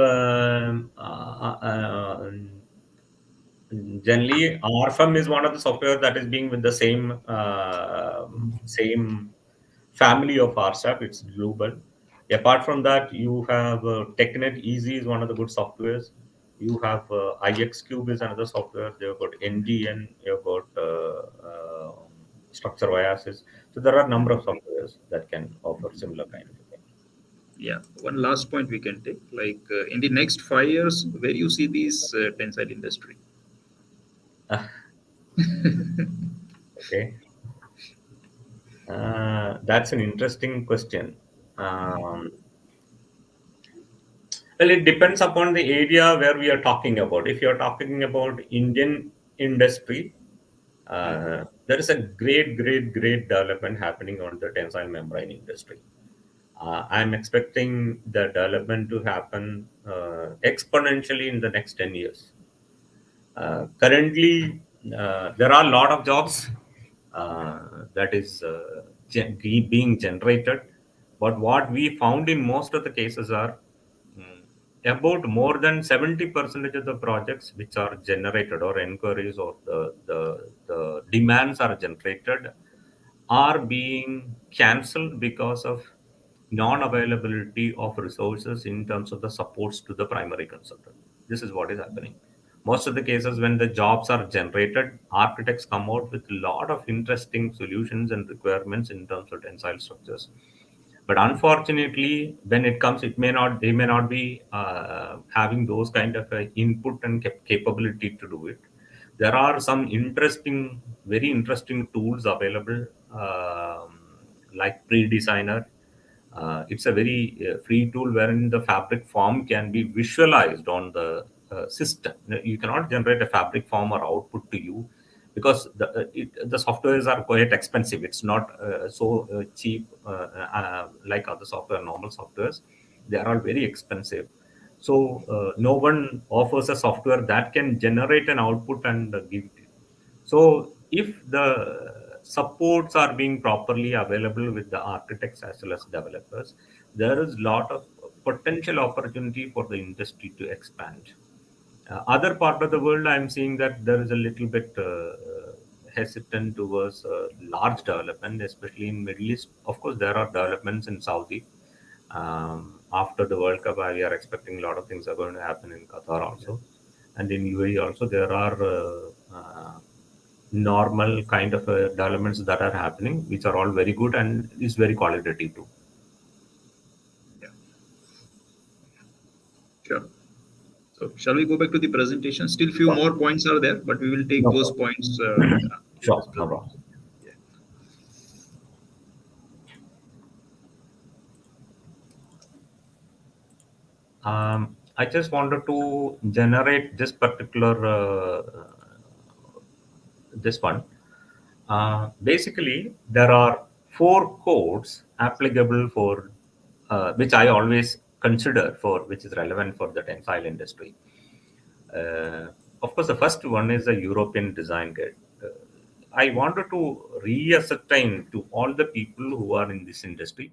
generally, RFM is one of the software that is being with the same family of RSTAB. It's global. Apart from that, you have TechNet Easy is one of the good softwares. You have IX Cube is another software. They've got NDN. You've got Structure Oasis. So there are a number of softwares that can offer similar kind of thing. Yeah. One last point we can take, like in the next 5 years, where you see this tensile industry? Okay. That's an interesting question. Um, well, it depends upon the area where we are talking about. If you're talking about Indian industry, there is a great development happening on the tensile membrane industry. I'm expecting the development to happen exponentially in the next 10 years. Currently, there are a lot of jobs that is being generated, but what we found in most of the cases are mm, about more than 70% of the projects which are generated or inquiries or the demands are generated are being cancelled because of non-availability of resources in terms of the supports to the primary consultant. This is what is happening. Most of the cases when the jobs are generated, architects come out with a lot of interesting solutions and requirements in terms of tensile structures. But unfortunately, when it comes, they may not be having those kind of input and capability to do it. There are some interesting, very interesting tools available, like Predesigner. It's a very free tool wherein the fabric form can be visualized on the system. You cannot generate a fabric form or output to you because the softwares are quite expensive. It's not so cheap like other software, normal softwares. They are all very expensive. So no one offers a software that can generate an output and give it to you. So if the supports are being properly available with the architects as well as developers, there is a lot of potential opportunity for the industry to expand. Other part of the world, I'm seeing that there is a little bit hesitant towards large development, especially in Middle East. Of course, there are developments in Saudi. After the World Cup, we are expecting a lot of things are going to happen in Qatar also, and in UAE also. There are normal kind of developments that are happening, which are all very good and is very qualitative too. Yeah, sure. So shall we go back to the presentation? Still few Sure. more points are there, but we will take No those problem. points in this Sure, no problem. presentation. Yeah. I just wanted to generate this particular this one. Basically, there are four codes applicable for which I always consider for which is relevant for the tensile industry. Uh, of course, the first one is the European Design Guide. I wanted to reascertain to all the people who are in this industry,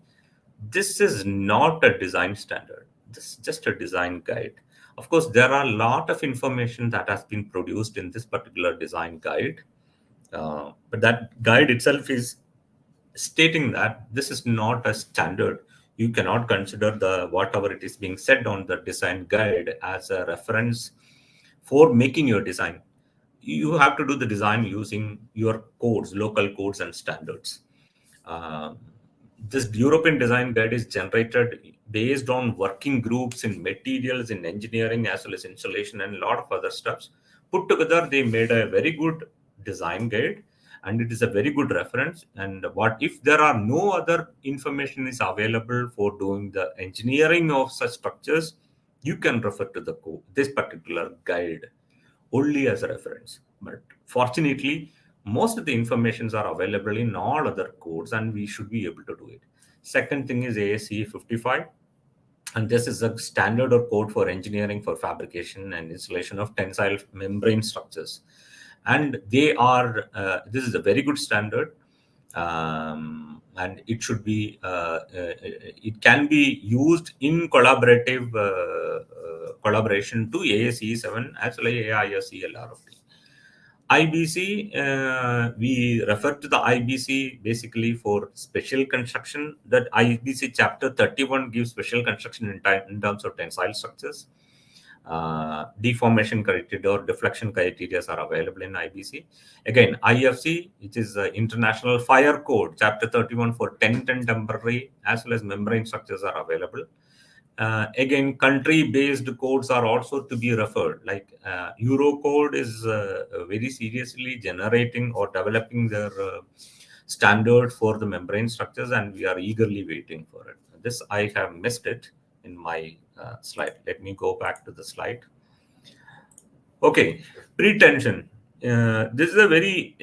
this is not a design standard. This is just a design guide. Of course, there are a lot of information that has been produced in this particular design guide, but that guide itself is stating that this is not a standard. You cannot consider the whatever it is being said on the design guide as a reference for making your design. You have to do the design using your codes, local codes and standards. Uh, this European design guide is generated based on working groups in materials, in engineering, as well as installation, and a lot of other stuffs. Put together, they made a very good design guide, and it is a very good reference. And what if there are no other information is available for doing the engineering of such structures? You can refer to this particular guide only as a reference. But fortunately, most of the informations are available in all other codes, and we should be able to do it. Second thing is ASCE 55, and this is a standard or code for engineering for fabrication and installation of tensile membrane structures. And they are this is a very good standard, and it should be it can be used in collaborative collaboration to ASCE 7 as well as AISC LRFT. IBC, we refer to the IBC basically for special construction. That IBC chapter 31 gives special construction in terms of tensile structures. Deformation criteria or deflection criteria are available in IBC. Again, IFC, which is International Fire Code, chapter 31 for tent and temporary as well as membrane structures are available. Again, country-based codes are also to be referred. Like Eurocode is very seriously generating or developing their standard for the membrane structures, and we are eagerly waiting for it. This I have missed it in my slide. Let me go back to the slide. Okay, pretension. This is a very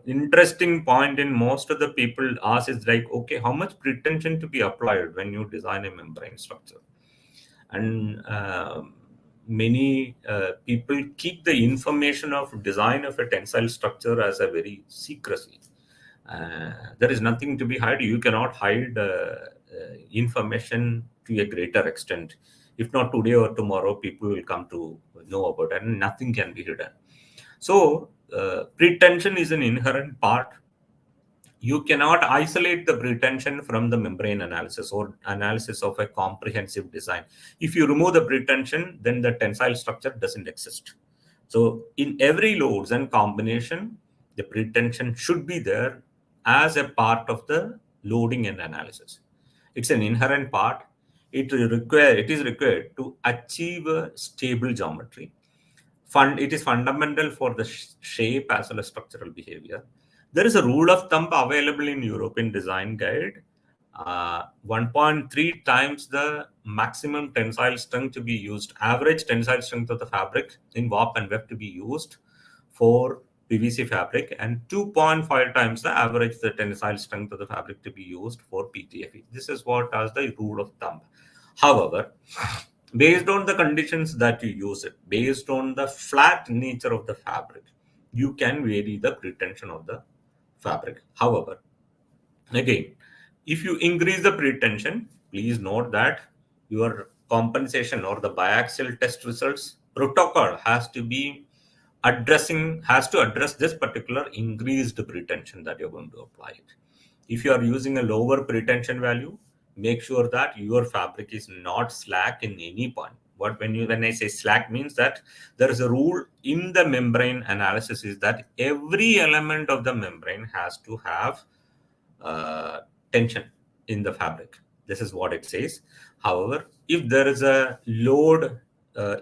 interesting point. In most of the people ask is like, okay, how much pretension to be applied when you design a membrane structure? And many people keep the information of design of a tensile structure as a very secrecy. There is nothing to be hide. You cannot hide information to a greater extent. If not today or tomorrow, people will come to know about it, and nothing can be hidden. So, pretension is an inherent part you cannot isolate the pretension from the membrane analysis or analysis of a comprehensive design. If you remove the pretension, then the tensile structure doesn't exist. So in every loads and combination, the pretension should be there as a part of the loading and analysis. It's an inherent part. It is required to achieve a stable geometry. It is fundamental for the shape as well as structural behavior. There is a rule of thumb available in European Design Guide. 1.3 times the maximum tensile strength to be used, average tensile strength of the fabric in warp and weft to be used for PVC fabric, and 2.5 times the average the tensile strength of the fabric to be used for PTFE. This is what as the rule of thumb. However, based on the conditions that you use it, based on the flat nature of the fabric, you can vary the pretension of the fabric. However, again, if you increase the pretension, please note that your compensation or the biaxial test results protocol has to address this particular increased pretension that you're going to apply it. If you are using a lower pretension value, make sure that your fabric is not slack in any point. When I say slack means that there is a rule in the membrane analysis is that every element of the membrane has to have tension in the fabric. This is what it says. However, if there is a load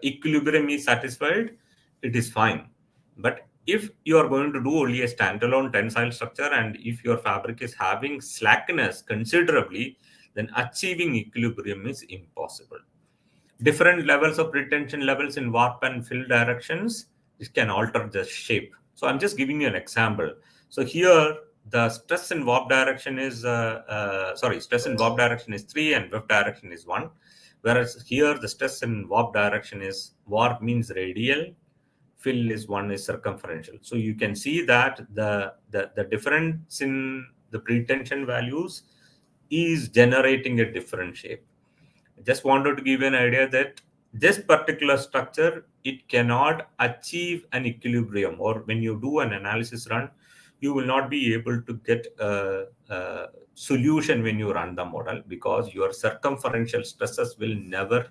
equilibrium is satisfied, it is fine. But if you are going to do only a standalone tensile structure and if your fabric is having slackness considerably, then achieving equilibrium is impossible. Different levels of pretension levels in warp and fill directions, it can alter the shape. So I'm just giving you an example. So here the stress in warp direction is stress in warp direction is 3 and weft direction is 1, whereas here the stress in warp direction is warp means radial, fill is 1 is circumferential. So you can see that the difference in the pretension values is generating a different shape. I just wanted to give you an idea that this particular structure, it cannot achieve an equilibrium, or when you do an analysis run, you will not be able to get a solution when you run the model, because your circumferential stresses will never,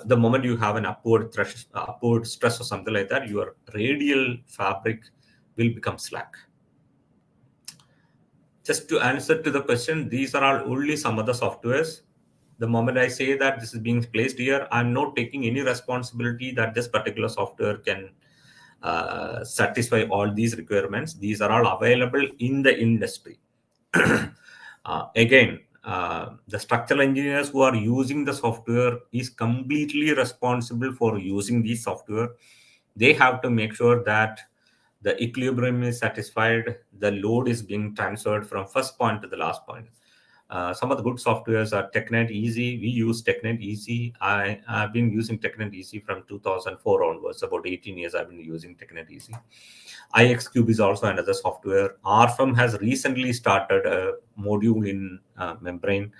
the moment you have an upward stress or something like that, your radial fabric will become slack. Just to answer to the question, these are all only some of the softwares. The moment I say that this is being placed here, I'm not taking any responsibility that this particular software can satisfy all these requirements. These are all available in the industry. Again, the structural engineers who are using the software is completely responsible for using these software. They have to make sure that the equilibrium is satisfied, the load is being transferred from first point to the last point. Some of the good softwares are TechNet Easy. We use TechNet Easy. I've been using TechNet Easy from 2004 onwards. About 18 years I've been using TechNet Easy. IXCube is also another software. RFM has recently started a module in membrane.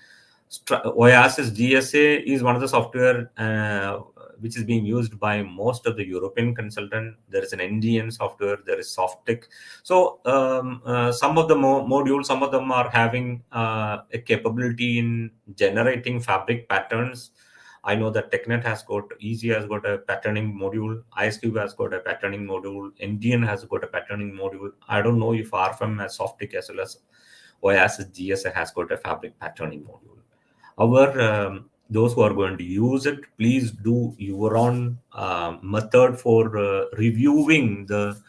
Oasis GSA is one of the software which is being used by most of the European consultant. There is an Indian software. There is Softtech. So some of the modules, some of them are having a capability in generating fabric patterns. I know that TechNet has got a patterning module. ISCube has got a patterning module. Indian has got a patterning module. I don't know if RFM has Softtech as well as Oasis GSA has got a fabric patterning module. Those who are going to use it, please do your own method for reviewing the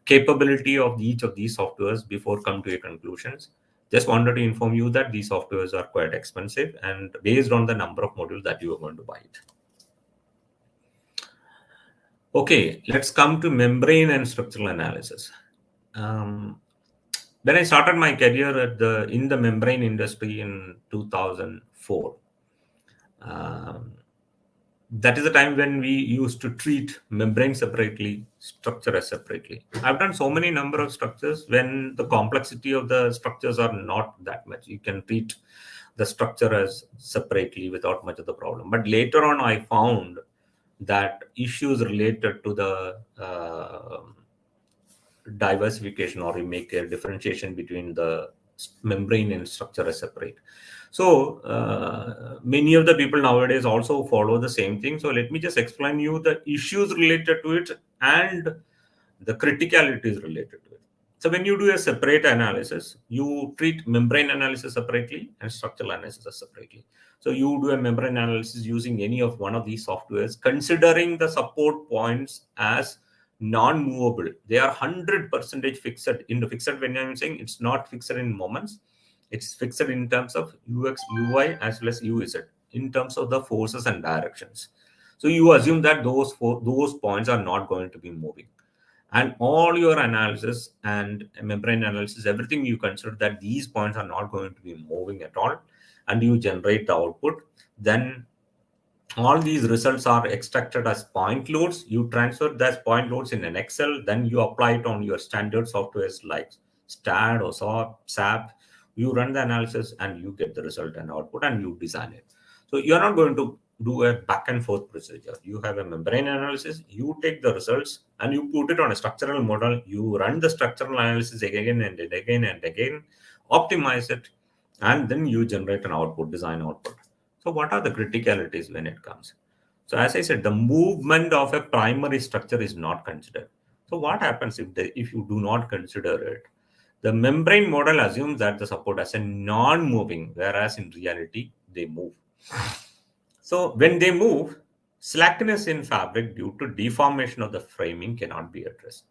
capability of each of these softwares before come to your conclusions. Just wanted to inform you that these softwares are quite expensive and based on the number of modules that you are going to buy it. Okay, let's come to membrane and structural analysis. When I started my career in the membrane industry in 2004, that is the time when we used to treat membrane separately, structure as separately. I've done so many number of structures when the complexity of the structures are not that much. You can treat the structure as separately without much of the problem. But later on, I found that issues related to the diversification, or you make a differentiation between the membrane and structure as separate. So many of the people nowadays also follow the same thing. So let me just explain you the issues related to it and the criticalities related to it. So when you do a separate analysis, you treat membrane analysis separately and structural analysis separately. So you do a membrane analysis using any of one of these softwares, considering the support points as non-movable. They are 100% fixed. In the fixed, when I'm saying it's not fixed in moments, it's fixed in terms of UX, UI as well as UZ, in terms of the forces and directions. So you assume that those points are not going to be moving, and all your analysis and membrane analysis, everything you consider that these points are not going to be moving at all, and you generate the output. Then all these results are extracted as point loads. You transfer that point loads in an Excel, then you apply it on your standard softwares like STAD or SAP. You run the analysis and you get the result and output, and you design it. So you're not going to do a back and forth procedure. You have a membrane analysis, you take the results and you put it on a structural model. You run the structural analysis again and again and again, optimize it, and then you generate an output, design output. So what are the criticalities when it comes? So as I said, the movement of a primary structure is not considered. So what happens if you do not consider it? The membrane model assumes that the support as a non-moving, whereas in reality they move. So when they move, slackness in fabric due to deformation of the framing cannot be addressed.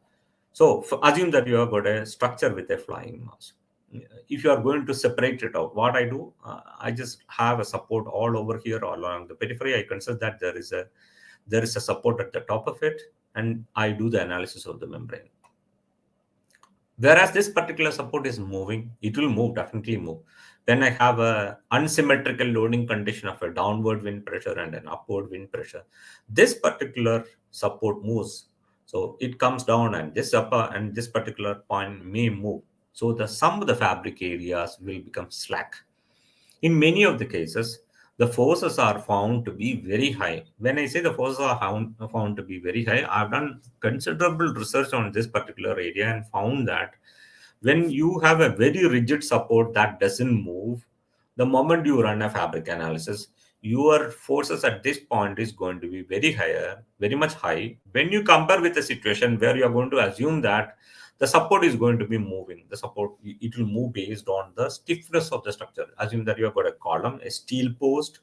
So assume that you have got a structure with a flying mass. If you are going to separate it out, what I do, I just have a support all over here, all along the periphery. I consider that there is a support at the top of it, and I do the analysis of the membrane. Whereas this particular support is moving, it will move, definitely move. Then I have a unsymmetrical loading condition of a downward wind pressure and an upward wind pressure. This particular support moves. So it comes down, and this upper and this particular point may move. So the sum of the fabric areas will become slack. In many of the cases, the forces are found to be very high. When I say the forces are found to be very high, I've done considerable research on this particular area and found that when you have a very rigid support that doesn't move, the moment you run a fabric analysis, your forces at this point is going to be very higher, very much high. When you compare with a situation where you are going to assume that the support is going to be moving, the support, it will move based on the stiffness of the structure. Assume that you have got a column, a steel post,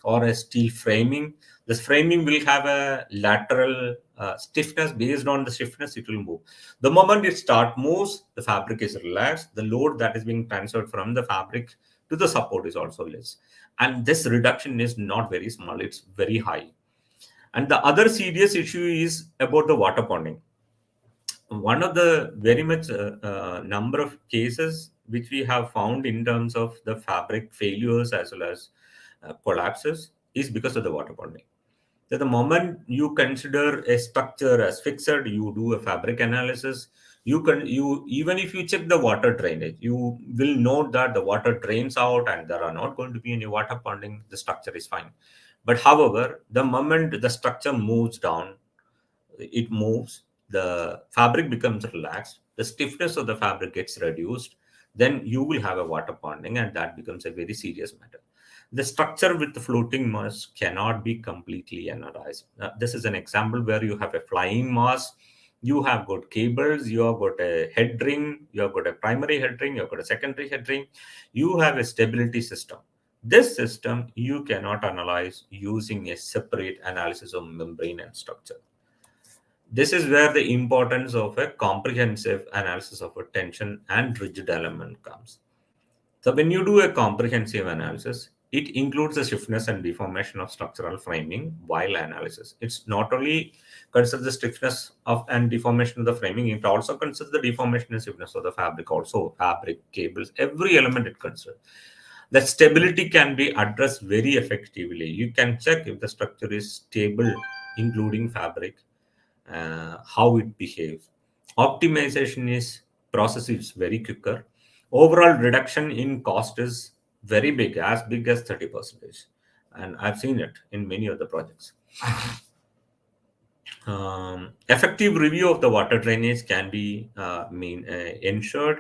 or a steel framing. This framing will have a lateral stiffness. Based on the stiffness, it will move. The moment it start moves, the fabric is relaxed. The load that is being transferred from the fabric to the support is also less. And this reduction is not very small, it's very high. And the other serious issue is about the water ponding. One of the very much number of cases which we have found in terms of the fabric failures as well as collapses is because of the water bonding. So the moment you consider a structure as fixed, you do a fabric analysis. You even if you check the water drainage, you will note that the water drains out and there are not going to be any water ponding. The structure is fine. But however, the moment the structure moves down, it moves, the fabric becomes relaxed, the stiffness of the fabric gets reduced, then you will have a water ponding, and that becomes a very serious matter. The structure with the floating mass cannot be completely analyzed. This is an example where you have a flying mass, you have got cables, you have got a head ring, you have got a primary head ring, you have got a secondary head ring, you have a stability system. This system you cannot analyze using a separate analysis of membrane and structure. This is where the importance of a comprehensive analysis of a tension and rigid element comes. So when you do a comprehensive analysis, it includes the stiffness and deformation of structural framing while analysis. It's not only considers the stiffness of and deformation of the framing, it also considers the deformation and stiffness of the fabric, also fabric, cables, every element it considers. The stability can be addressed very effectively. You can check if the structure is stable, including fabric, how it behaves. Optimization is process is very quicker. Overall reduction in cost is very big as 30%. And I've seen it in many of the projects. Effective review of the water drainage can be ensured,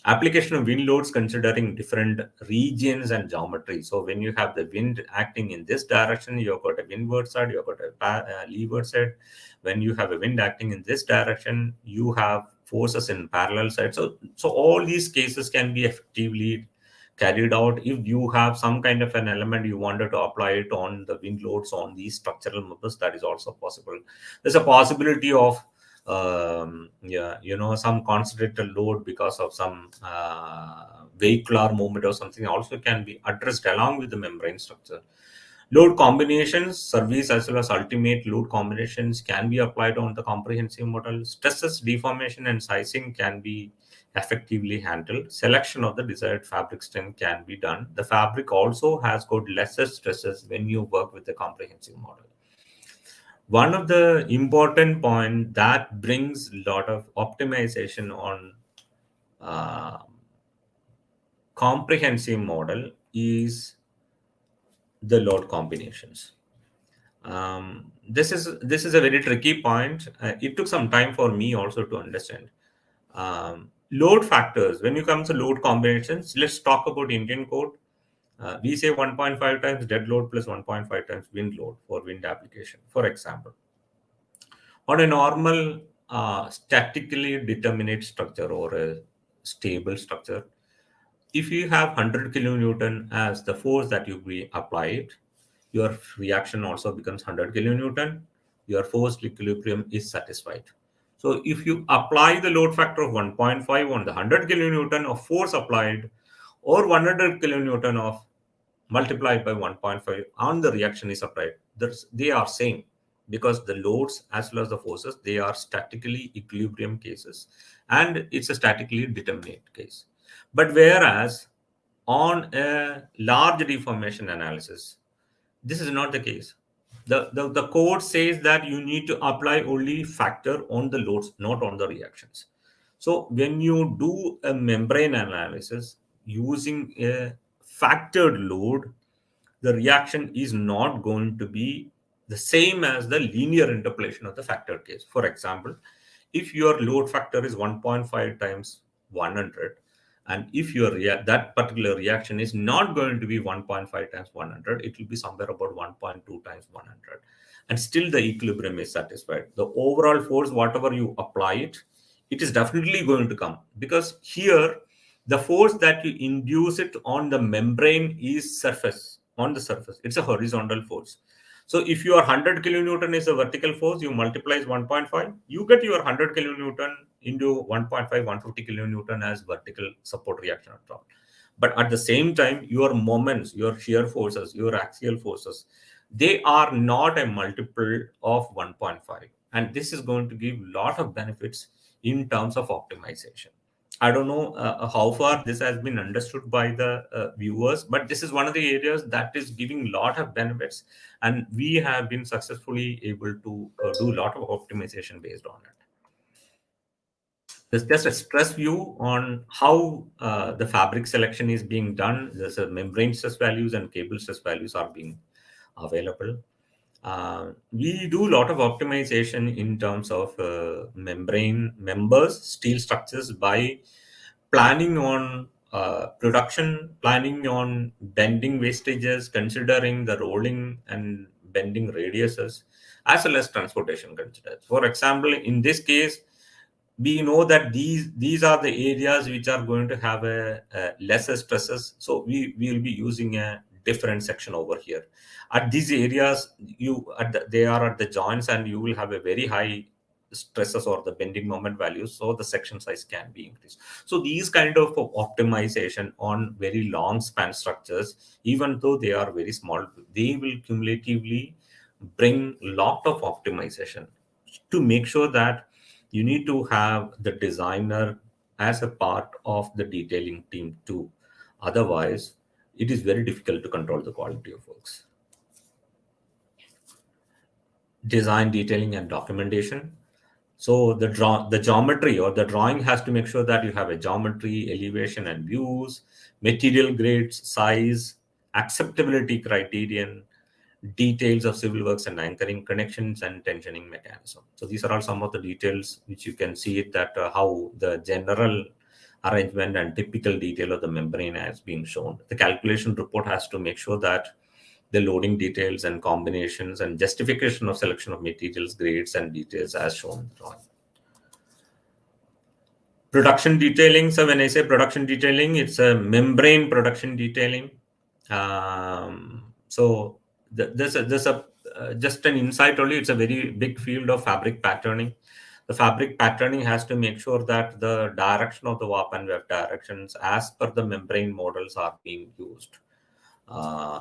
Application of wind loads considering different regions and geometry. So when you have the wind acting in this direction, you've got a windward side, you've got a leeward side. When you have a wind acting in this direction, you have forces in parallel side. So all these cases can be effectively carried out if you have some kind of an element you wanted to apply it on the wind loads on these structural members. That is also possible. There's a possibility of yeah, some concentrated load because of some vehicular movement or something also can be addressed along with the membrane structure. Load combinations, service as well as ultimate load combinations can be applied on the comprehensive model. Stresses, deformation, and sizing can be effectively handled. Selection of the desired fabric strength can be done. The fabric also has got lesser stresses when you work with the comprehensive model. One of the important point that brings a lot of optimization on uh, comprehensive model is the load combinations. This is a very tricky point. It took some time for me also to understand. Load factors. When you come to load combinations, let's talk about Indian code. We say 1.5 times dead load plus 1.5 times wind load for wind application, for example. On a normal statically determinate structure or a stable structure, if you have 100 kilonewton as the force that you be applied, your reaction also becomes 100 kilonewton. Your forced equilibrium is satisfied. So if you apply the load factor of 1.5 on the 100 kilonewton of force applied, or 100 kilonewton of multiplied by 1.5 on the reaction is applied, they are same, because the loads as well as the forces, they are statically equilibrium cases, and it's a statically determinate case. But whereas on a large deformation analysis, this is not the case. The code says that you need to apply only factor on the loads, not on the reactions. So when you do a membrane analysis using a factored load, the reaction is not going to be the same as the linear interpolation of the factored case. For example, if your load factor is 1.5 times 100, and if that particular reaction is not going to be 1.5 times 100, it will be somewhere about 1.2 times 100, and still the equilibrium is satisfied. The overall force, whatever you apply it is definitely going to come, because here the force that you induce it on the membrane is on the surface. It's a horizontal force. So if your 100 kilonewton is a vertical force, you multiply 1.5, you get your 100 kilonewton into 1.5, 150 kilonewton as vertical support reaction at top. But at the same time, your moments, your shear forces, your axial forces, they are not a multiple of 1.5. And this is going to give a lot of benefits in terms of optimization. I don't know how far this has been understood by the viewers, but this is one of the areas that is giving a lot of benefits, and we have been successfully able to do a lot of optimization based on it. There's just a stress view on how the fabric selection is being done. There's a membrane stress values and cable stress values are being available. We do a lot of optimization in terms of membrane members, steel structures, by planning on production, planning on bending wastages, considering the rolling and bending radiuses, as well as transportation considerations. For example, in this case, we know that these are the areas which are going to have a lesser stresses, so we will be using a different section over here. At these areas, they are at the joints, and you will have a very high stresses or the bending moment values, so the section size can be increased. So these kind of optimization on very long span structures, even though they are very small, they will cumulatively bring lot of optimization to make sure that you need to have the designer as a part of the detailing team too. Otherwise, it is very difficult to control the quality of works. Design, detailing, and documentation. So the geometry or the drawing has to make sure that you have a geometry, elevation and views, material grades, size, acceptability criterion, details of civil works and anchoring, connections and tensioning mechanism. So these are all some of the details which you can see it that how the general arrangement and typical detail of the membrane as being shown. The calculation report has to make sure that the loading details and combinations and justification of selection of materials, grades, and details as shown in the drawing. Production detailing. So when I say production detailing, it's a membrane production detailing. So there's a just an insight only. It's a very big field of fabric patterning. The fabric patterning has to make sure that the direction of the warp and weft directions as per the membrane models are being used.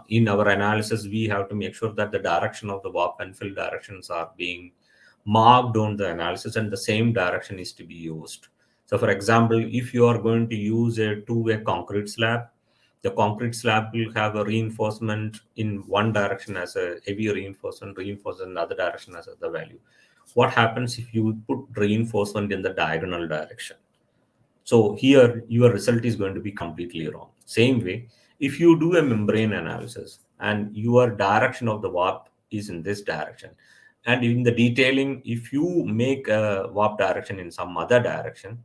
In our analysis, we have to make sure that the direction of the warp and fill directions are being marked on the analysis and the same direction is to be used. So for example, if you are going to use a two-way concrete slab, the concrete slab will have a reinforcement in one direction as a heavy reinforcement in the other direction as the value. What happens if you put reinforcement in the diagonal direction? So here your result is going to be completely wrong. Same way, if you do a membrane analysis and your direction of the warp is in this direction, and in the detailing, if you make a warp direction in some other direction,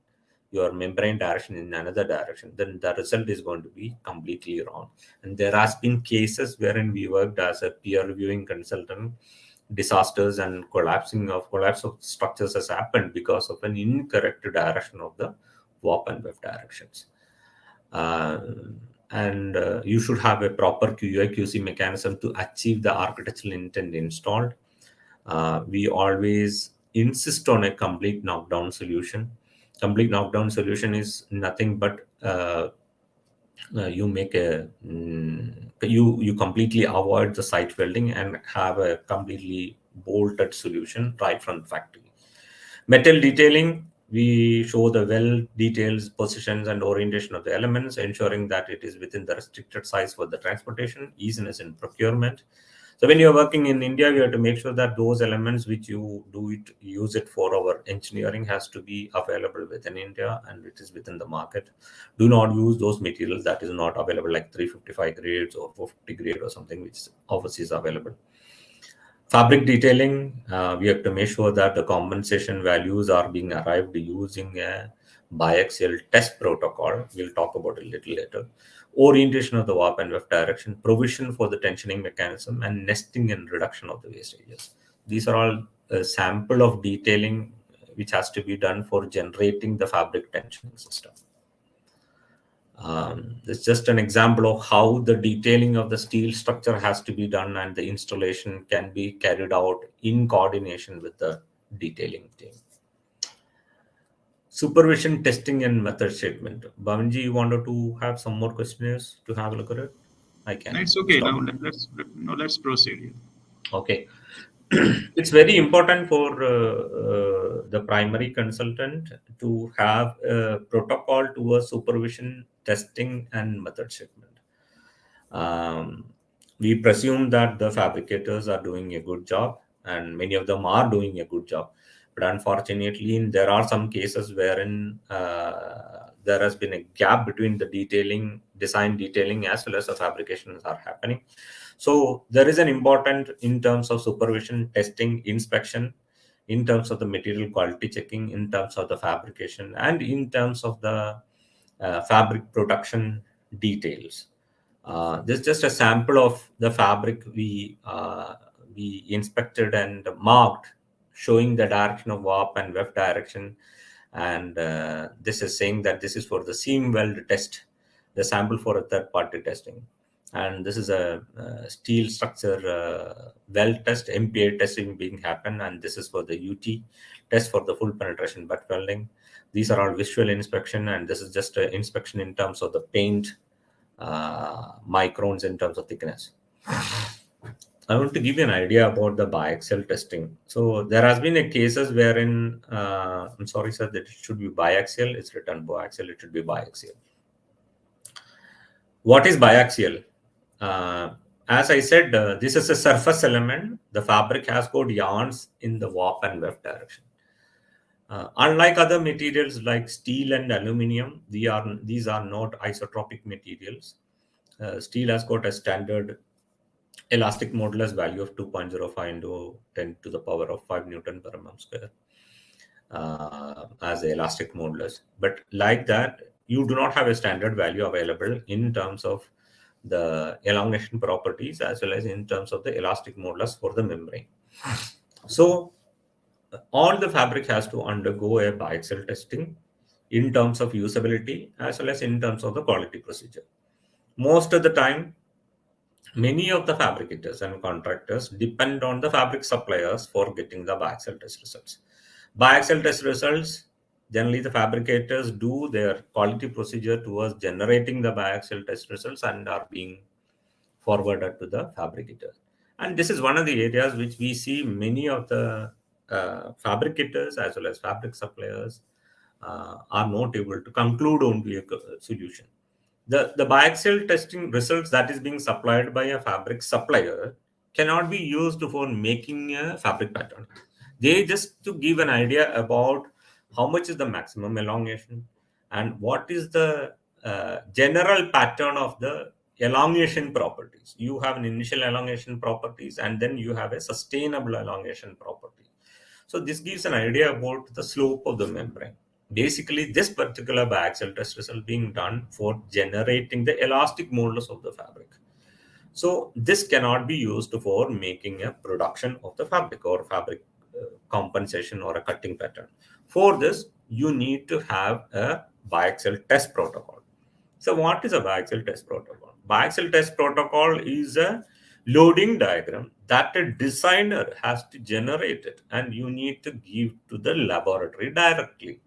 your membrane direction in another direction, then the result is going to be completely wrong. And there has been cases wherein we worked as a peer reviewing consultant, disasters and collapse of structures has happened because of an incorrect direction of the warp and weft directions. And you should have a proper QA/QC mechanism to achieve the architectural intent installed. We always insist on a complete knockdown solution. Complete knockdown solution is nothing but you make a you completely avoid the site welding and have a completely bolted solution right from the factory. Metal detailing, we show the well details, positions, and orientation of the elements, ensuring that it is within the restricted size for the transportation, easiness in procurement. So when you're working in India, we have to make sure that those elements which you use it for our engineering has to be available within India and it is within the market. Do not use those materials that is not available, like 355 grades or 450 grade or something which obviously is available. Fabric detailing, we have to make sure that the compensation values are being arrived using a biaxial test protocol. We'll talk about it a little later. Orientation of the warp and weft direction, provision for the tensioning mechanism, and nesting and reduction of the wastages. These are all a sample of detailing which has to be done for generating the fabric tensioning system. It's just an example of how the detailing of the steel structure has to be done and the installation can be carried out in coordination with the detailing team. Supervision, testing, and method statement. Bhavanji, you wanted to have some more questionnaires to have a look at it? I No, can it's okay. stop. Let's proceed. Okay. It's very important for the primary consultant to have a protocol towards supervision, testing, and method statement. We presume that the fabricators are doing a good job, and many of them are doing a good job. But unfortunately, there are some cases wherein there has been a gap between the design detailing, as well as the fabrications are happening. So there is an important in terms of supervision, testing, inspection, in terms of the material quality checking, in terms of the fabrication, and in terms of the fabric production details. This is just a sample of the fabric we inspected and marked, showing the direction of warp and weft direction. And this is saying that this is for the seam weld test, the sample for a third-party testing. And this is a steel structure weld test, MPA testing being happen, and this is for the UT test for the full penetration butt welding. These are all visual inspection, and this is just an inspection in terms of the paint microns in terms of thickness. I want to give you an idea about the biaxial testing. So there has been a cases wherein, I'm sorry, sir, that it should be biaxial. It's written biaxial. It should be biaxial. What is biaxial? As I said, this is a surface element. The fabric has got yarns in the warp and weft direction. Unlike other materials like steel and aluminum, these are not isotropic materials. Steel has got a standard elastic modulus value of 2.05 into 10 to the power of 5 Newton per mm square as the elastic modulus. But like that, you do not have a standard value available in terms of the elongation properties as well as in terms of the elastic modulus for the membrane. So all the fabric has to undergo a biaxial testing in terms of usability as well as in terms of the quality procedure. Most of the time, many of the fabricators and contractors depend on the fabric suppliers for getting the biaxial test results. Biaxial test results, generally the fabricators do their quality procedure towards generating the biaxial test results and are being forwarded to the fabricator. And this is one of the areas which we see many of the fabricators as well as fabric suppliers are not able to conclude on a solution. The biaxial testing results that is being supplied by a fabric supplier cannot be used for making a fabric pattern. They just to give an idea about how much is the maximum elongation and what is the general pattern of the elongation properties. You have an initial elongation properties and then you have a sustainable elongation property. So this gives an idea about the slope of the membrane. Basically, this particular biaxial test result being done for generating the elastic modulus of the fabric. So this cannot be used for making a production of the fabric or fabric compensation or a cutting pattern. For this, you need to have a biaxial test protocol. So what is a biaxial test protocol? Biaxial test protocol is a loading diagram that a designer has to generate it and you need to give to the laboratory directly.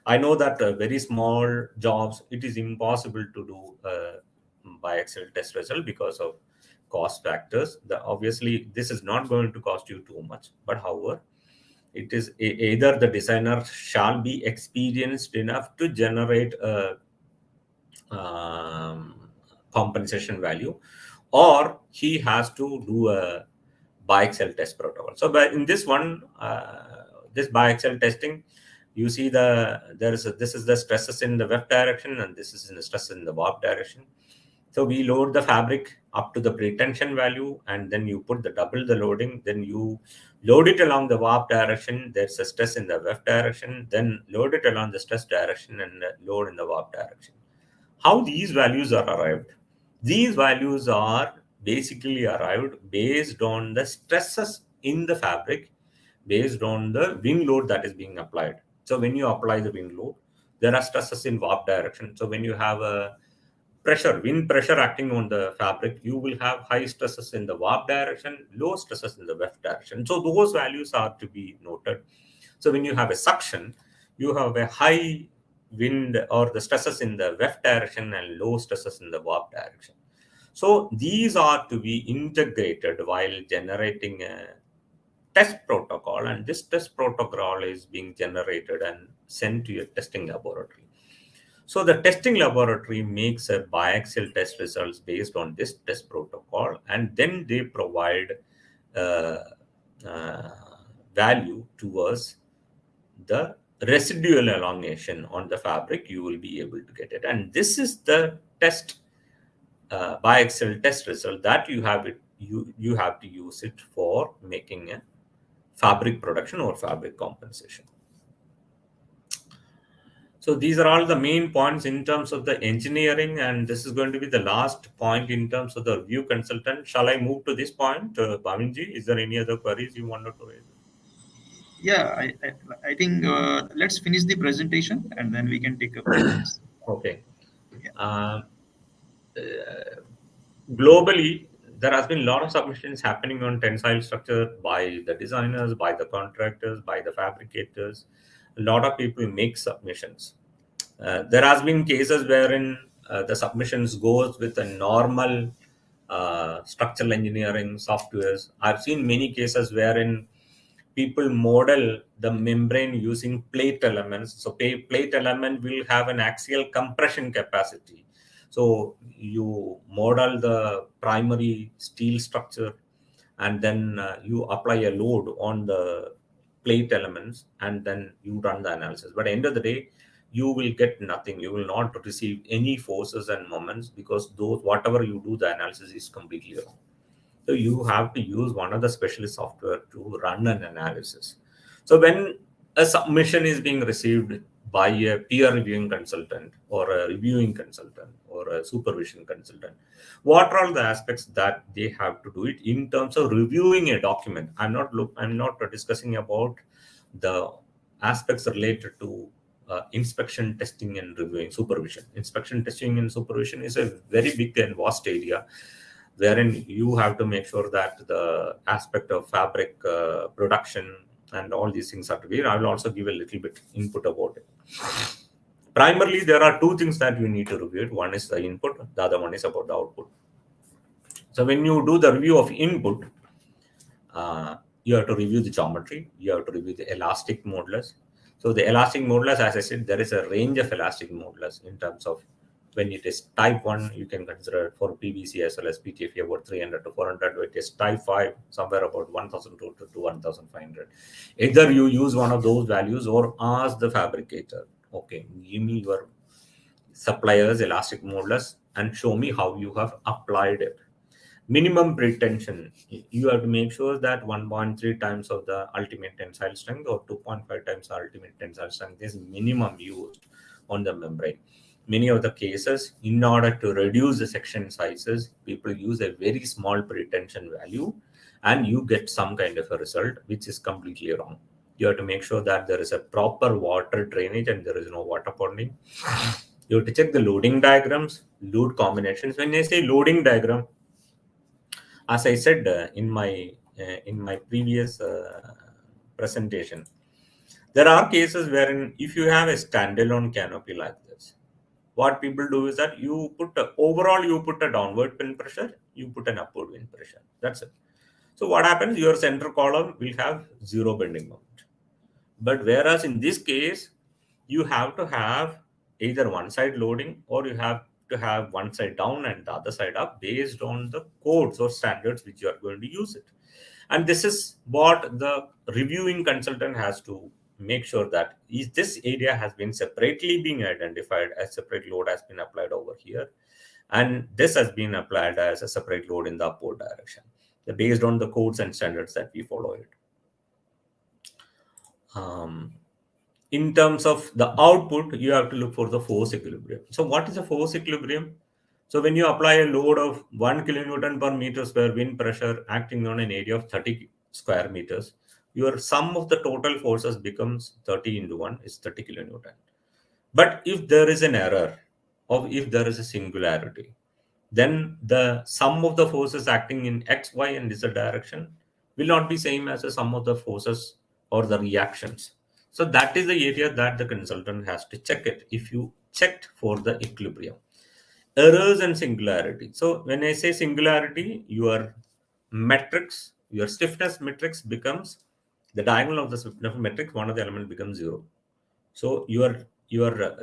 I know that very small jobs, it is impossible to do biaxial test result because of cost factors. Obviously, this is not going to cost you too much. But however, it is either the designer shall be experienced enough to generate a compensation value, or he has to do a biaxial test protocol. So, in this one, this biaxial testing, you see this is the stresses in the weft direction, and this is in the stress in the warp direction. So we load the fabric up to the pretension value, and then you put the double the loading. Then you load it along the warp direction. There's a stress in the weft direction. Then load it along the stress direction and load in the warp direction. How these values are arrived? These values are basically arrived based on the stresses in the fabric, based on the wind load that is being applied. So when you apply the wind load, there are stresses in warp direction. So when you have a wind pressure acting on the fabric, you will have high stresses in the warp direction, low stresses in the weft direction. So those values are to be noted. So when you have a suction, you have a high wind or the stresses in the weft direction and low stresses in the warp direction. So these are to be integrated while generating a test protocol, and this test protocol is being generated and sent to your testing laboratory. So the testing laboratory makes a biaxial test results based on this test protocol, and then they provide uh, uh, value towards the residual elongation on the fabric. You will be able to get it, and this is the test biaxial test result that you have to use it for making a fabric production or fabric compensation. So these are all the main points in terms of the engineering, and this is going to be the last point in terms of the review consultant. Shall I move to this point, Bhavinji? Is there any other queries you wanted to raise? Yeah, I think let's finish the presentation and then we can take up the points. Okay. Yeah. Uh, Globally, there has been a lot of submissions happening on tensile structure by the designers, by the contractors, by the fabricators. A lot of people make submissions. There has been cases wherein the submissions goes with a normal structural engineering softwares. I've seen many cases wherein people model the membrane using plate elements. So plate element will have an axial compression capacity. So you model the primary steel structure and then you apply a load on the plate elements and then you run the analysis. But at the end of the day, you will get nothing. You will not receive any forces and moments because those whatever you do the analysis is completely wrong. So you have to use one of the specialist software to run an analysis. So when a submission is being received, by a peer reviewing consultant or a reviewing consultant or a supervision consultant. What are all the aspects that they have to do it in terms of reviewing a document? I'm not discussing about the aspects related to inspection, testing, and reviewing, supervision. Inspection, testing, and supervision is a very big and vast area wherein you have to make sure that the aspect of fabric production and all these things are to be. I will also give a little bit input about it. Primarily, there are two things that you need to review. One is the input, the other one is about the output. So when you do the review of input, you have to review the geometry, you have to review the elastic modulus. So the elastic modulus, as I said, there is a range of elastic modulus in terms of when it is type 1, you can consider for PVC as well as PTFE about 300 to 400. It is type 5, somewhere about 1002 to 1500. Either you use one of those values or ask the fabricator, okay, give me your supplier's elastic modulus and show me how you have applied it. Minimum pretension, you have to make sure that 1.3 times of the ultimate tensile strength or 2.5 times the ultimate tensile strength is minimum used on the membrane. Many of the cases, in order to reduce the section sizes, people use a very small pretension value and you get some kind of a result which is completely wrong. You have to make sure that there is a proper water drainage and there is no water ponding. You have to check the loading diagrams, load combinations. When I say loading diagram, as I said in my previous presentation, there are cases wherein if you have a standalone canopy like this, what people do is that you put overall you put a downward pin pressure, you put an upward pin pressure. That's it. So what happens? Your center column will have zero bending moment. But whereas in this case, you have to have either one side loading or you have to have one side down and the other side up based on the codes or standards which you are going to use it. And this is what the reviewing consultant has to make sure that is this area has been separately being identified as separate load has been applied over here. And this has been applied as a separate load in the upward direction based on the codes and standards that we follow it. In terms of the output, you have to look for the force equilibrium. So what is a force equilibrium? So when you apply a load of 1 kilonewton per meter square wind pressure acting on an area of 30 square meters, your sum of the total forces becomes 30 into 1 is 30 kilonewton. But if there is an error or if there is a singularity, then the sum of the forces acting in x, y, and z direction will not be same as the sum of the forces or the reactions. So that is the area that the consultant has to check it. If you checked for the equilibrium, errors and singularity. So when I say singularity, your matrix, your stiffness matrix becomes the diagonal of the stiffness matrix. One of the element becomes 0. So your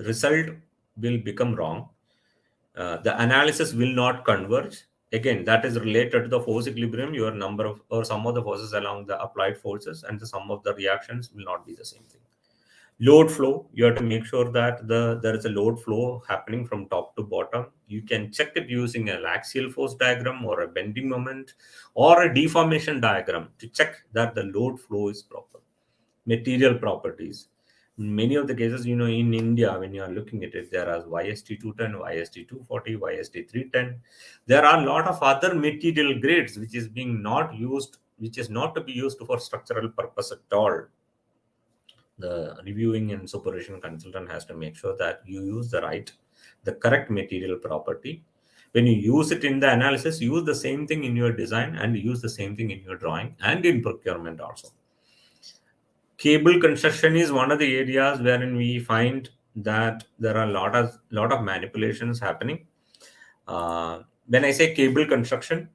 result will become wrong. The analysis will not converge. Again, that is related to the force equilibrium. Your number of or sum of the forces along the applied forces and the sum of the reactions will not be the same thing. Load flow, you have to make sure that there is a load flow happening from top to bottom. You can check it using an axial force diagram or a bending moment or a deformation diagram to check that the load flow is proper. Material properties. Many of the cases, in India, when you are looking at it, there are YST 210, YST 240, YST 310. There are a lot of other material grades which is being not used, which is not to be used for structural purpose at all. The reviewing and supervision consultant has to make sure that you use the correct material property. When you use it in the analysis, use the same thing in your design and use the same thing in your drawing and in procurement also. Cable construction is one of the areas wherein we find that there are a lot of manipulations happening. When I say cable construction,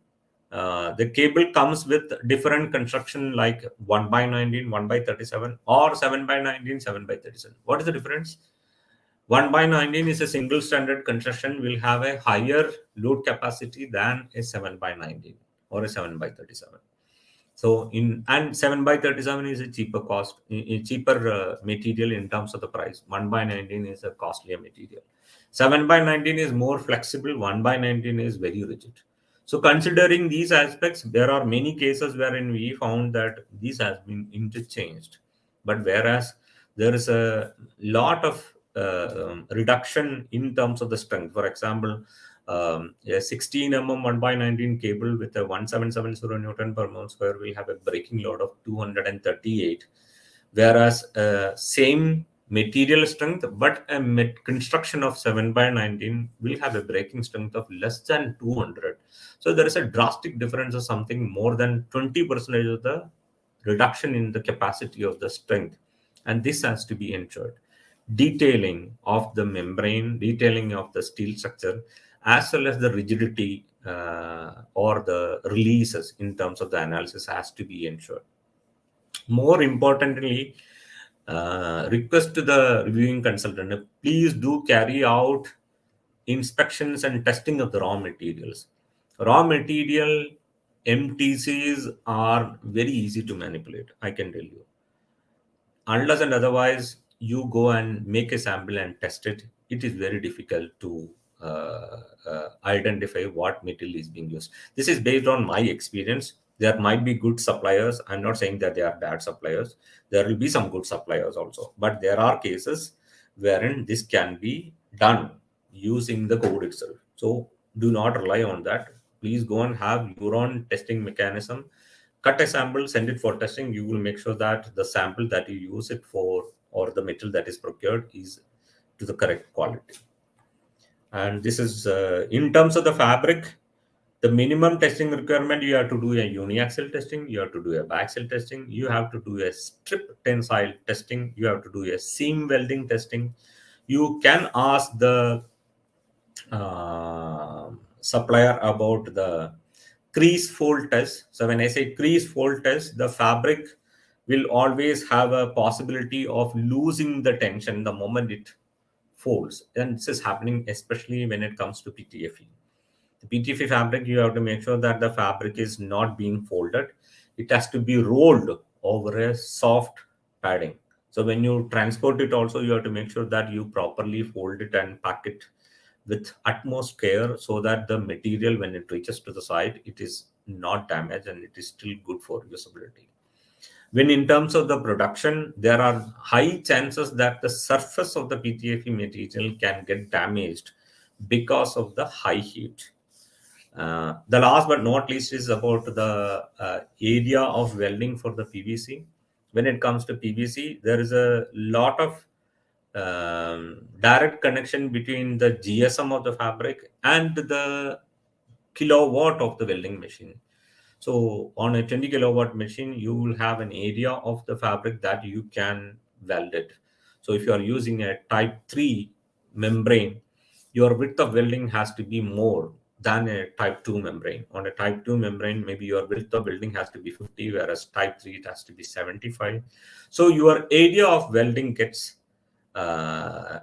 the cable comes with different construction like 1 by 19, 1 by 37 or 7 by 19, 7 by 37. What is the difference? 1 by 19 is a single standard construction will have a higher load capacity than a 7 by 19 or a 7 by 37. So 7 by 37 is a cheaper cost, a cheaper material in terms of the price. 1 by 19 is a costlier material. 7 by 19 is more flexible. 1 by 19 is very rigid. So considering these aspects, there are many cases wherein we found that these has been interchanged. But whereas there is a lot of reduction in terms of the strength. For example, a 16 1 by 19 cable with a 1770 Newton per mole square will have a breaking load of 238, whereas same material strength but a construction of 7 by 19 will have a breaking strength of less than 200. So there is a drastic difference of something more than 20% of the reduction in the capacity of the strength, and this has to be ensured. Detailing of the membrane, detailing of the steel structure, as well as the rigidity or the releases in terms of the analysis has to be ensured. More importantly, request to the reviewing consultant, please do carry out inspections and testing of the raw materials. Raw material MTCs are very easy to manipulate, I can tell you. Unless and otherwise you go and make a sample and test it, it is very difficult to identify what material is being used. This is based on my experience. There might be good suppliers. I'm not saying that they are bad suppliers. There will be some good suppliers also, but there are cases wherein this can be done using the code itself. So do not rely on that. Please go and have your own testing mechanism. Cut a sample, send it for testing. You will make sure that the sample that you use it for or the material that is procured is to the correct quality. And this is in terms of the fabric, the minimum testing requirement, you have to do a uniaxial testing, you have to do a biaxial testing, you have to do a strip tensile testing, you have to do a seam welding testing. You can ask the supplier about the crease fold test. So when I say crease fold test, the fabric will always have a possibility of losing the tension the moment it folds, and this is happening especially when it comes to PTFE. The PTFE fabric, you have to make sure that the fabric is not being folded. It has to be rolled over a soft padding. So when you transport it also, you have to make sure that you properly fold it and pack it with utmost care so that the material, when it reaches to the site, it is not damaged and it is still good for usability. When in terms of the production, there are high chances that the surface of the PTFE material can get damaged because of the high heat. The last but not least is about the area of welding for the PVC. When it comes to PVC, there is a lot of direct connection between the GSM of the fabric and the kilowatt of the welding machine. So on a 20 kilowatt machine, you will have an area of the fabric that you can weld it. So if you are using a type 3 membrane, your width of welding has to be more than a type 2 membrane. On a type 2 membrane, maybe your width of welding has to be 50, whereas type 3 it has to be 75. So your area of welding gets the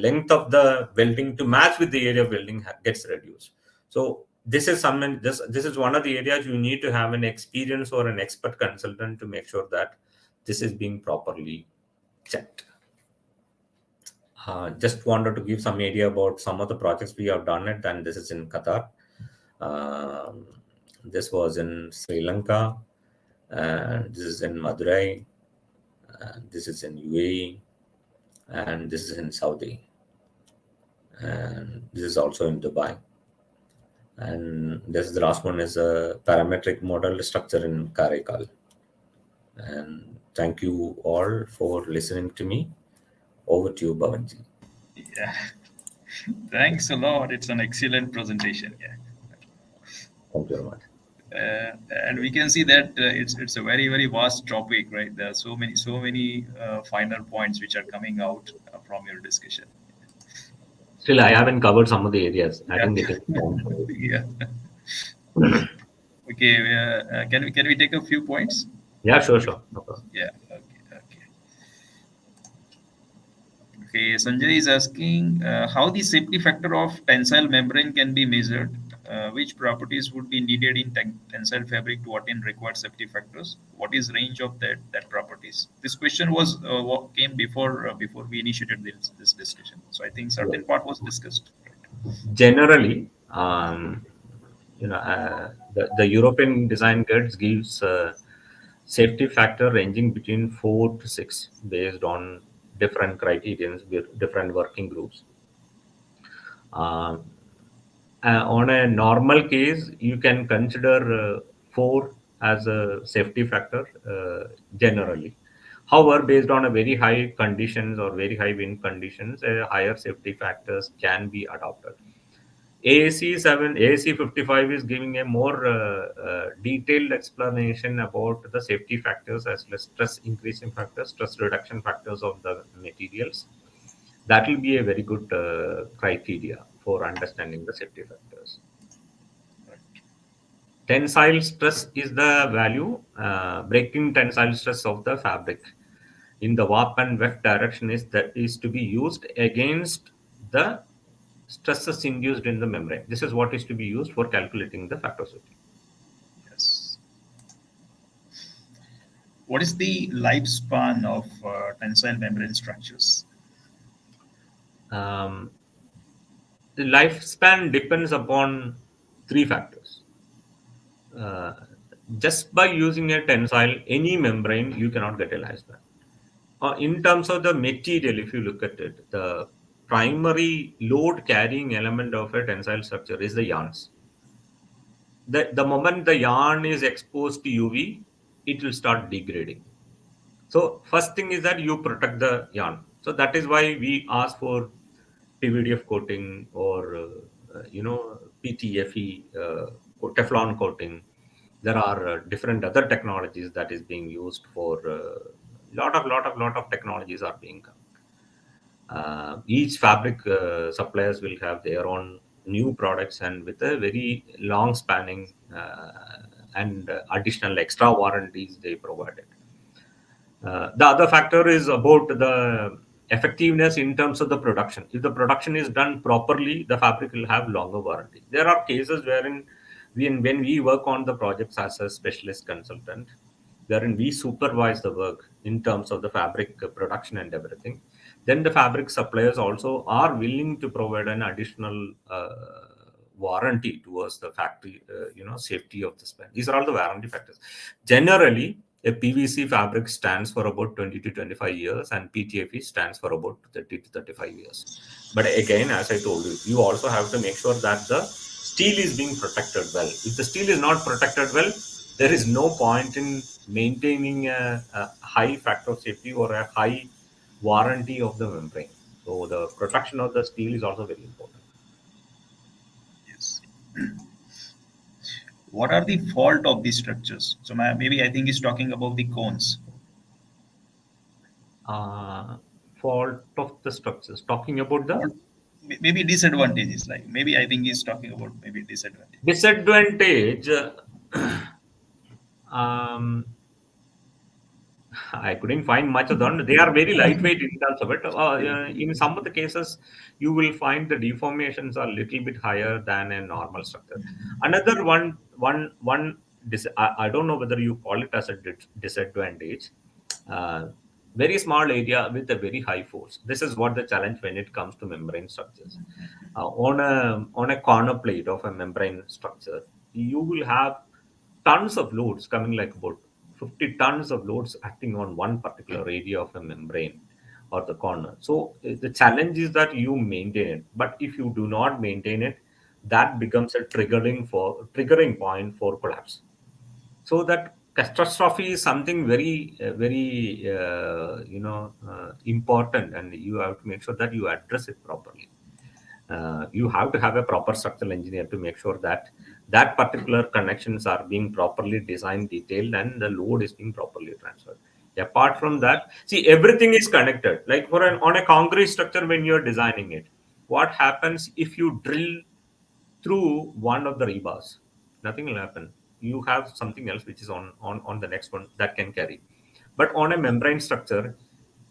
length of the welding to match with the area of welding gets reduced. So this is one of the areas you need to have an experience or an expert consultant to make sure that this is being properly checked. Just wanted to give some idea about some of the projects we have done it, and this is in Qatar. This was in Sri Lanka, and this is in Madurai, and this is in UAE, and this is in Saudi, and this is also in Dubai. And this is the last one is a parametric model structure in Karaikal. And thank you all for listening to me. Over to you, Bhavanji. Yeah. Thanks a lot. It's an excellent presentation. Yeah. Thank you very much. And we can see that it's a very vast topic, right? There are so many final points which are coming out from your discussion. Still, I haven't covered some of the areas. I Yeah. think it is time for it. Yeah. Okay. Can we take a few points? Yeah, sure. No problem. Yeah. Okay. Okay. Sanjay is asking how the safety factor of tensile membrane can be measured. Which properties would be needed in tensile fabric to attain required safety factors? What is range of that properties? This question was what came before we initiated this discussion. So I think Yeah. certain part was discussed. Generally, the European design guides gives safety factor ranging between 4 to 6 based on different criterions with different working groups. Uh, on a normal case, you can consider 4 as a safety factor generally. However, based on a very high conditions or very high wind conditions, higher safety factors can be adopted. AAC 55 is giving a more detailed explanation about the safety factors as well as stress increasing factors, stress reduction factors of the materials. That will be a very good criteria for understanding the safety factors. Tensile stress is the value, breaking tensile stress of the fabric in the warp and weft direction is to be used against the stresses induced in the membrane. This is what is to be used for calculating the factor safety. Yes. What is the lifespan of tensile membrane structures? Um, the lifespan depends upon three factors. Uh, just by using a tensile, any membrane, you cannot get a lifespan. In terms of the material, if you look at it, the primary load carrying element of a tensile structure is the yarns. The moment the yarn is exposed to UV, it will start degrading. So first thing is that you protect the yarn. So that is why we ask for PVDF coating or PTFE Teflon coating. There are different other technologies that is being used for lot of technologies are being come. Each fabric suppliers will have their own new products and with a very long spanning and additional extra warranties they provided. The other factor is about the effectiveness in terms of the production. If the production is done properly, the fabric will have longer warranty. There are cases wherein when we work on the projects as a specialist consultant, wherein we supervise the work in terms of the fabric production and everything, then the fabric suppliers also are willing to provide an additional warranty towards the factory, safety of the span. These are all the warranty factors. Generally, a PVC fabric stands for about 20 to 25 years, and PTFE stands for about 30 to 35 years. But again, as I told you, you also have to make sure that the steel is being protected well. If the steel is not protected well, there is no point in maintaining a high factor of safety or a high warranty of the membrane. So the protection of the steel is also very important. Yes. What are the fault of these structures? So maybe I think he's talking about the cones. Uh, Fault of the structures. Talking about the Fault, maybe disadvantages. Like maybe I think he's talking about maybe disadvantages. disadvantage. Um, I couldn't find much of them. They are very lightweight in terms of it. In some of the cases, you will find the deformations are a little bit higher than a normal structure. Another I don't know whether you call it as a disadvantage. Uh, Very small area with a very high force. This is what the challenge when it comes to membrane structures. On a corner plate of a membrane structure, you will have tons of loads coming, like about 50 tons of loads acting on one particular area of a membrane or the corner. So the challenge is that you maintain it. But if you do not maintain it, that becomes a triggering point for collapse. So that catastrophe is something very important, and you have to make sure that you address it properly. You have to have a proper structural engineer to make sure that that particular connections are being properly designed, detailed, and the load is being properly transferred. Apart from that, see, everything is connected. Like on a concrete structure, when you're designing it, what happens if you drill through one of the rebars? Nothing will happen. You have something else which is on the next one that can carry. But on a membrane structure,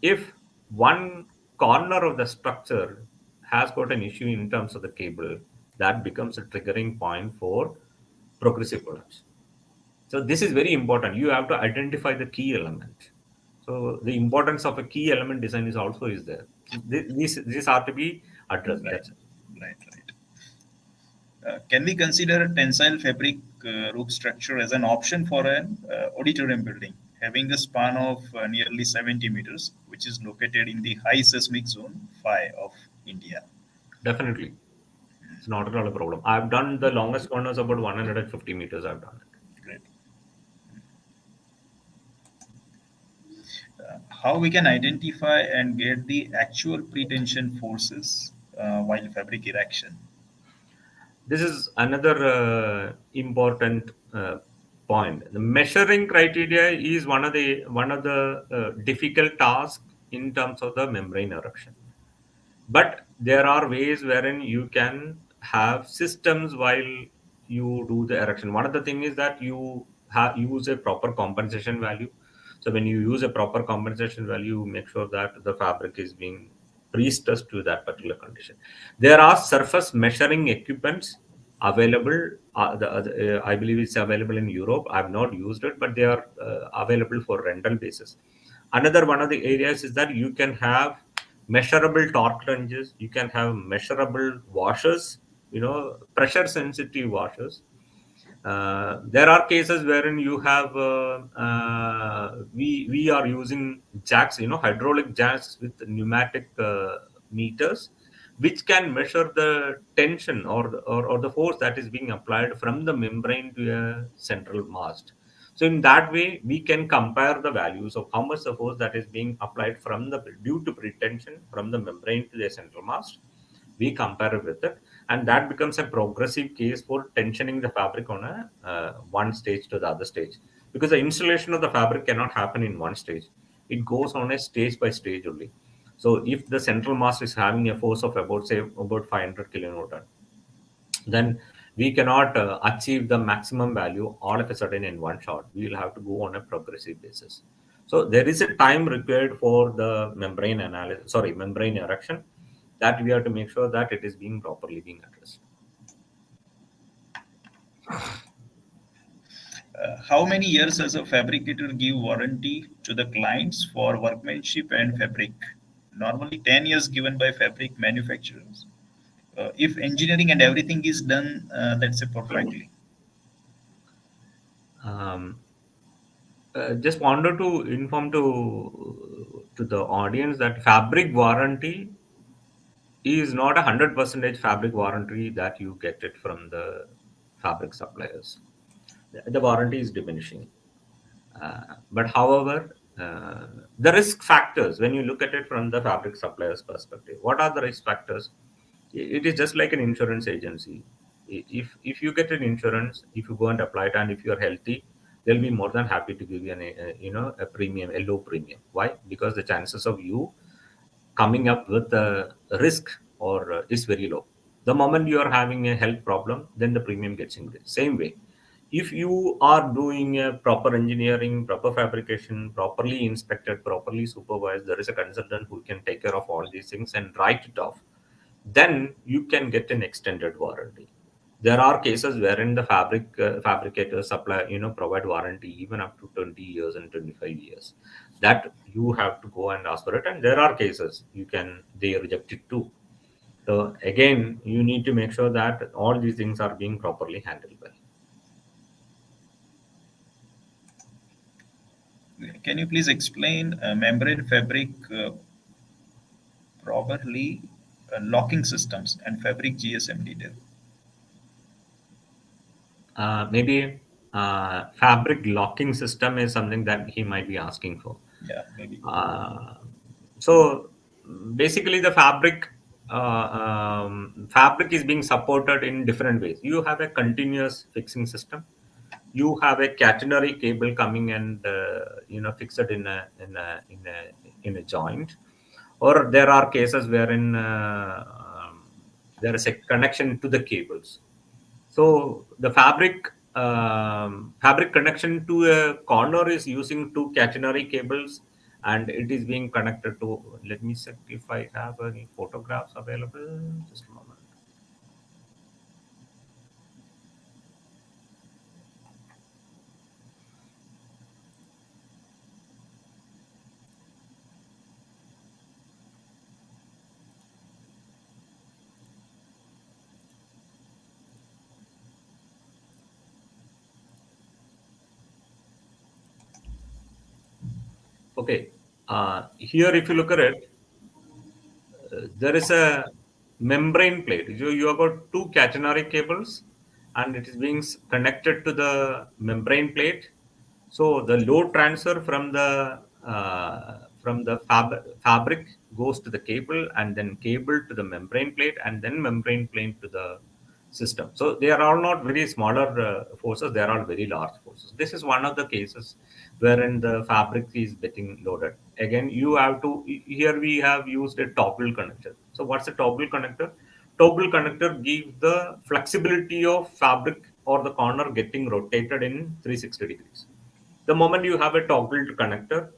if one corner of the structure has got an issue in terms of the cable, that becomes a triggering point for progressive collapse. So this is very important. You have to identify the key element. So the importance of a key element design is also is there. These are to be addressed. Right, That's it. right, right. Can we consider tensile fabric roof structure as an option for an auditorium building? having a span of nearly 70 meters, which is located in the high seismic zone 5 of India. Definitely. It's not at all a problem. I've done the longest one was about 150 meters. I've done it. Great. How we can identify and get the actual pretension forces while fabric erection? This is another important point. The measuring criteria is one of the difficult tasks in terms of the membrane erection. But there are ways wherein you can have systems while you do the erection. One of the thing is that you use a proper compensation value. So when you use a proper compensation value, make sure that the fabric is being pre-stressed to that particular condition. There are surface measuring equipments available. I believe it's available in Europe. I've not used it, but they are available for rental basis. Another one of the areas is that you can have measurable torque wrenches, you can have measurable washers, pressure sensitive washers. There are cases wherein you have we are using jacks, hydraulic jacks with pneumatic meters, which can measure the tension or the force that is being applied from the membrane to a central mast. So in that way, we can compare the values of how much the force that is being applied from the due to pretension from the membrane to the central mast. We compare it with it, and that becomes a progressive case for tensioning the fabric on a one stage to the other stage, because the installation of the fabric cannot happen in one stage. It goes on a stage by stage only. So if the central mass is having a force of about, say, about 500 kilonewton, then we cannot achieve the maximum value all of a sudden in one shot. We will have to go on a progressive basis. So there is a time required for the membrane analysis, sorry, membrane erection, that we have to make sure that it is being properly being addressed. How many years does a fabricator give warranty to the clients for workmanship and fabric? Normally 10 years given by fabric manufacturers. If engineering and everything is done, let's say perfectly. Um, just wanted to inform to the audience that fabric warranty is not 100% fabric warranty that you get it from the fabric suppliers. The warranty is diminishing. But however, the risk factors, when you look at it from the fabric supplier's perspective, what are the risk factors? It is just like an insurance agency. If you get an insurance, if you go and apply it, and if you are healthy, they'll be more than happy to give you a premium, a low premium. Why? Because the chances of you coming up with a risk or is very low. The moment you are having a health problem, then the premium gets increased. Same way, if you are doing a proper engineering, proper fabrication, properly inspected, properly supervised, there is a consultant who can take care of all these things and write it off, then you can get an extended warranty. There are cases wherein the fabricators supply, provide warranty even up to 20 years and 25 years. That you have to go and ask for it. And there are cases they reject it too. So again, you need to make sure that all these things are being properly handled well. Can you please explain membrane fabric properly, locking systems and fabric GSM detail? Maybe fabric locking system is something that he might be asking for. Yeah, maybe. Uh, so basically, the fabric is being supported in different ways. You have a continuous fixing system. You have a catenary cable coming and fixed in a joint, or there are cases wherein there is a connection to the cables. So the fabric connection to a corner is using two catenary cables, and it is being connected to. Let me check if I have any photographs available. Just a moment. Okay. Here, if you look at it, there is a membrane plate. You have got two catenary cables, and it is being connected to the membrane plate. So the load transfer from the fabric goes to the cable, and then cable to the membrane plate, and then membrane plate to the system. So they are all not very smaller forces; they are all very large forces. This is one of the cases wherein the fabric is getting loaded. Again, you have to here we have used a toggle connector. So what's a toggle connector? Toggle connector gives the flexibility of fabric or the corner getting rotated in 360 degrees. The moment you have a toggled connector,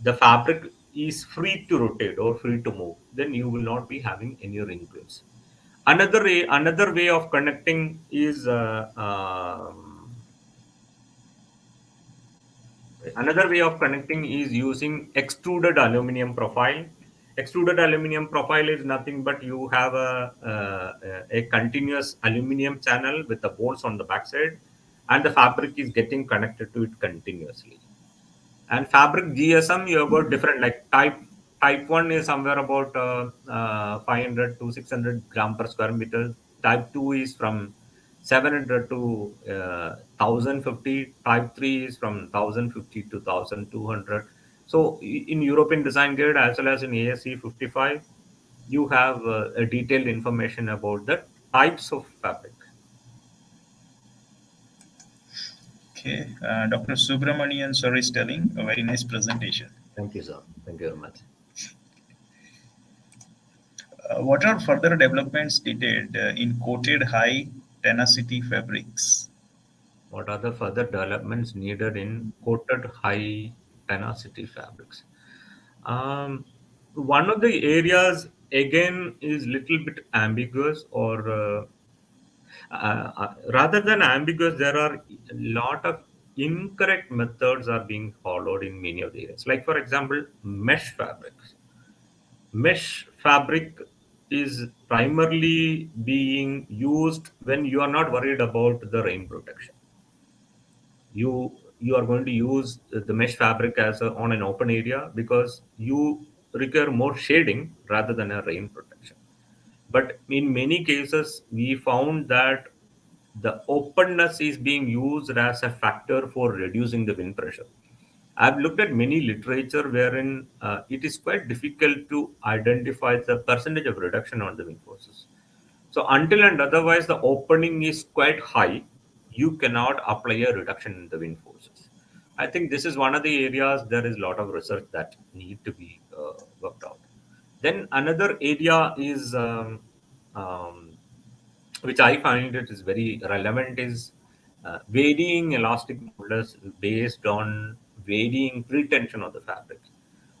the fabric is free to rotate or free to move. Then you will not be having any wrinkles. Another way of connecting is using extruded aluminum profile. Extruded aluminum profile is nothing but you have a continuous aluminum channel with the bolts on the backside, and the fabric is getting connected to it continuously. And fabric GSM, you have got different, like type 1 is somewhere about 500 to 600 gram per square meter. Type 2 is from 700 to 1050. Type 3 is from 1050 to 1200. So in European design guide as well as in ASC 55, you have a detailed information about the types of fabric. Okay, Dr. Subramanian sir is telling a very nice presentation. Thank you, sir. Thank you very much. What are further developments needed in coated high tenacity fabrics? What are the further developments needed in coated high tenacity fabrics? Um, One of the areas again is little bit ambiguous, or rather than ambiguous, there are a lot of incorrect methods are being followed in many of the areas. Like for example, mesh fabrics. Mesh fabric is primarily being used when you are not worried about the rain protection. You are going to use the mesh fabric on an open area because you require more shading rather than a rain protection. But in many cases we found that the openness is being used as a factor for reducing the wind pressure. I've looked at many literature wherein it is quite difficult to identify the percentage of reduction on the wind forces. So until and otherwise the opening is quite high, you cannot apply a reduction in the wind forces. I think this is one of the areas there is a lot of research that need to be worked out. Then another area is which I find it is very relevant is varying elastic modulus based on varying pretension of the fabric.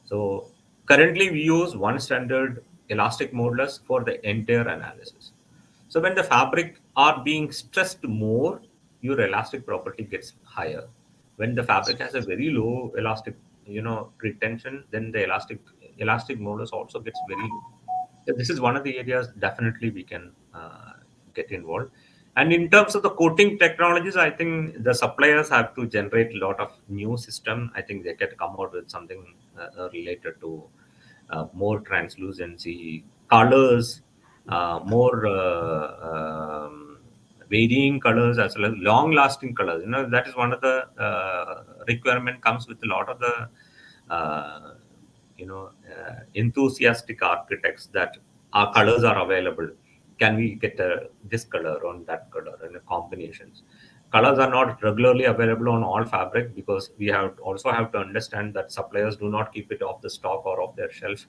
So currently we use one standard elastic modulus for the entire analysis. So when the fabric are being stressed more, your elastic property gets higher. When the fabric has a very low elastic, pretension, then the elastic modulus also gets very low. So this is one of the areas definitely we can get involved. And in terms of the coating technologies, I think the suppliers have to generate a lot of new system. I think they can come out with something related to more translucency, colors, more varying colors as well as long-lasting colors. That is one of the requirement comes with a lot of the uh, enthusiastic architects that our colors are available. Can we get this color on that color and the combinations? Colors are not regularly available on all fabric because we have also have to understand that suppliers do not keep it off the stock or off their shelf.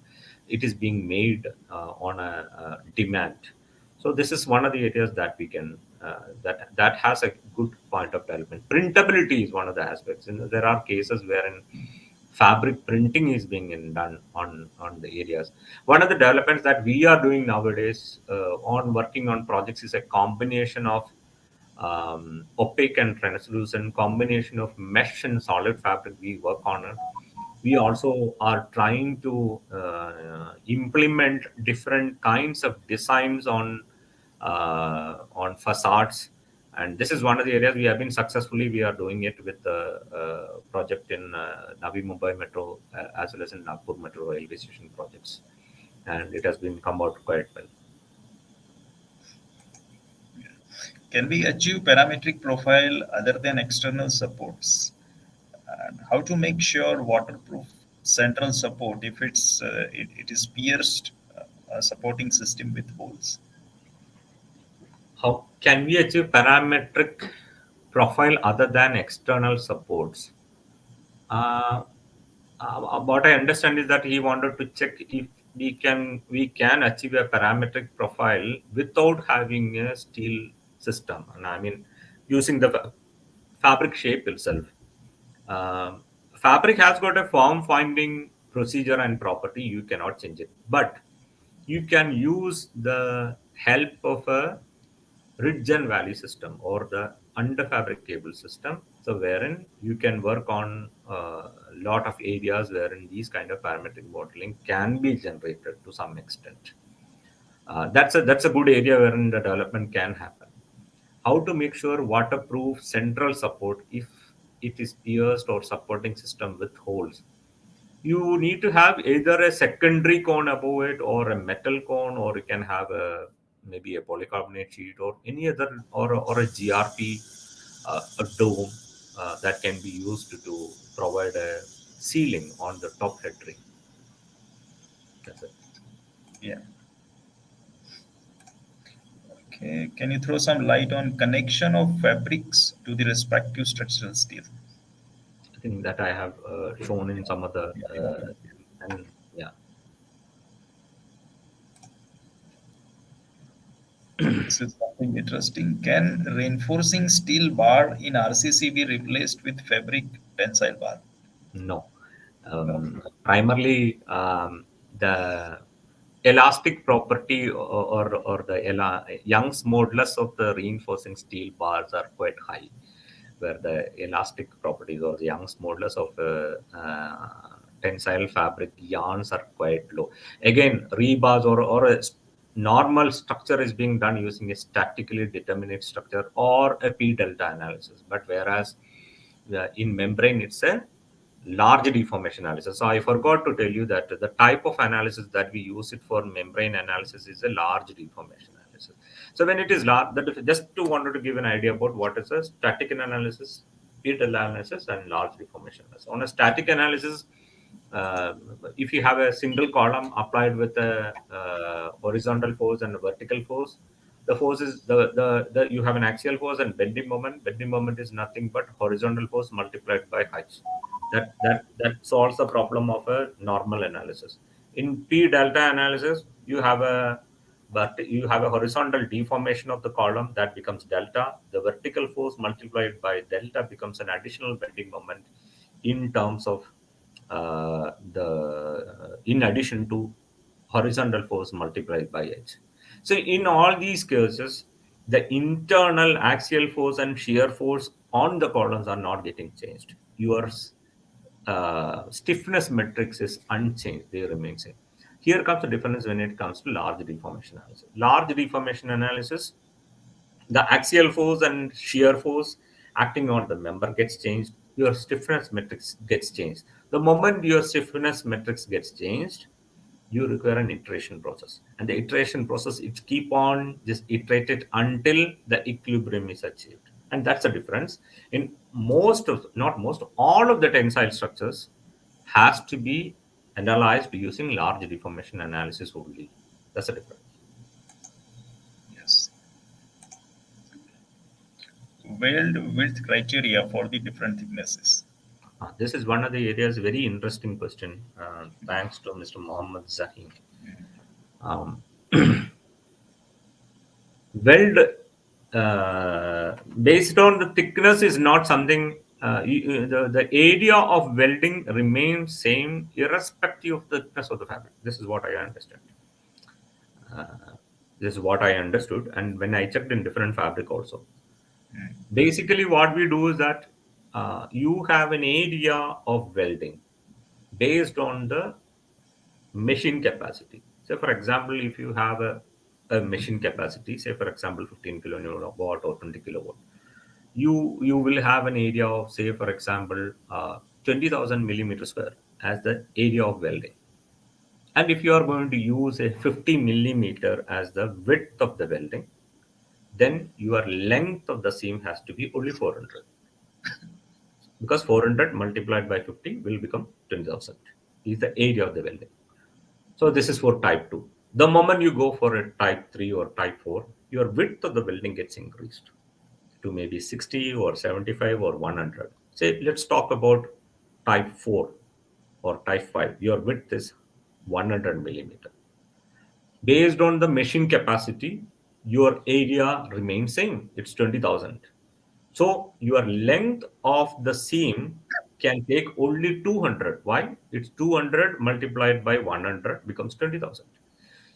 It is being made on a demand. So this is one of the areas that we can that has a good point of development. Printability is one of the aspects. There are cases wherein fabric printing is being done on the areas. One of the developments that we are doing nowadays on working on projects is a combination of opaque and translucent, combination of mesh and solid fabric we work on it. We also are trying to implement different kinds of designs on facades And this is one of the areas we have been successfully, we are doing it with the project in Navi Mumbai Metro, as well as in Nagpur Metro railway station projects. And it has been come out quite well. Can we achieve parametric profile other than external supports? And how to make sure waterproof central support if it is pierced a supporting system with holes? How can we achieve parametric profile other than external supports? Uh, what I understand is that he wanted to check if we can achieve a parametric profile without having a steel system, and I mean using the fabric shape itself. Um, Fabric has got a form finding procedure and property. You cannot change it, but you can use the help of a ridge and valley system or the under fabric cable system. So wherein you can work on a lot of areas wherein these kind of parametric modeling can be generated to some extent. That's a good area wherein the development can happen. How to make sure waterproof central support if it is pierced or supporting system with holes? You need to have either a secondary cone above it or a metal cone, or you can have a maybe a polycarbonate sheet or any other, or a GRP, a dome that can be used to provide a ceiling on the top head ring. That's it. Yeah. Okay. Can you throw some light on connection of fabrics to the respective structural steel? I think that I have shown in some other and yeah. This is something interesting. Can reinforcing steel bar in RCC be replaced with fabric tensile bar? No. No. Primarily, the elastic property or the Young's modulus of the reinforcing steel bars are quite high, where the elastic properties or the Young's modulus of tensile fabric yarns are quite low. Again, rebars or a normal structure is being done using a statically determinate structure or a P delta analysis. But whereas in membrane, it's a large deformation analysis. So I forgot to tell you that the type of analysis that we use it for membrane analysis is a large deformation analysis. So when it is large, just to wanted to give an idea about what is a static analysis, P delta analysis, and large deformation analysis. On a static analysis, uh, if you have a single column applied with a horizontal force and a vertical force, the force is the you have an axial force and bending moment. Bending moment is nothing but horizontal force multiplied by height. That solves the problem of a normal analysis. In P delta analysis, you have a horizontal deformation of the column that becomes delta. The vertical force multiplied by delta becomes an additional bending moment in terms of the in addition to horizontal force multiplied by h. So in all these cases, the internal axial force and shear force on the columns are not getting changed. Your stiffness matrix is unchanged; they remain same. Here comes the difference when it comes to large deformation analysis. Large deformation analysis, the axial force and shear force acting on the member gets changed, your stiffness matrix gets changed. The moment your stiffness matrix gets changed, you require an iteration process, and the iteration process, it keep on just iterated until the equilibrium is achieved. And that's the difference in most of, not most, all of the tensile structures has to be analyzed using large deformation analysis only. That's the difference. Yes. Weld width criteria for the different thicknesses. This is one of the areas, very interesting question. Thanks to Mr. Mohammed Zahim. Um, Weld based on the thickness is not something. The area of welding remains same irrespective of the thickness of the fabric. This is what I understand. Uh, this is what I understood, and when I checked in different fabric also. Basically, what we do is that you have an area of welding based on the machine capacity. So, for example, if you have a a machine capacity, say for example 15 kilowatt or 20 kilowatt, you will have an area of, say for example, 20,000 millimeter square as the area of welding. And if you are going to use a 50 millimeter as the width of the welding, then your length of the seam has to be only 400, because 400 multiplied by 50 will become 20,000 is the area of the welding. So this is for type 2. The moment you go for a type 3 or type 4, your width of the welding gets increased to maybe 60 or 75 or 100. Say, let's talk about type 4 or type 5. Your width is 100 millimeter. Based on the machine capacity, your area remains same. It's 20,000. So your length of the seam can take only 200. Why? It's 200 multiplied by 100 becomes 20,000.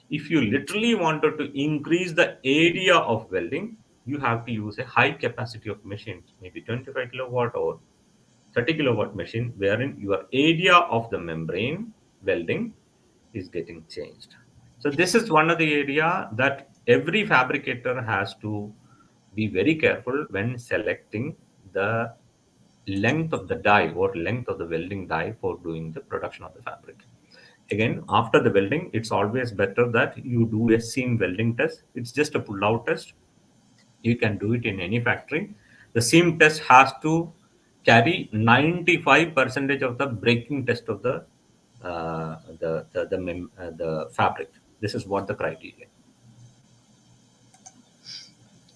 If you literally wanted to increase the area of welding, you have to use a high capacity of machines, maybe 25 kilowatt or 30 kilowatt machine, wherein your area of the membrane welding is getting changed. So this is one of the area that every fabricator has to be very careful when selecting the length of the die or length of the welding die for doing the production of the fabric. Again, after the welding, it's always better that you do a seam welding test. It's just a pull out test. You can do it in any factory. The seam test has to carry 95 percentage of the breaking test of the fabric. This is what the criteria.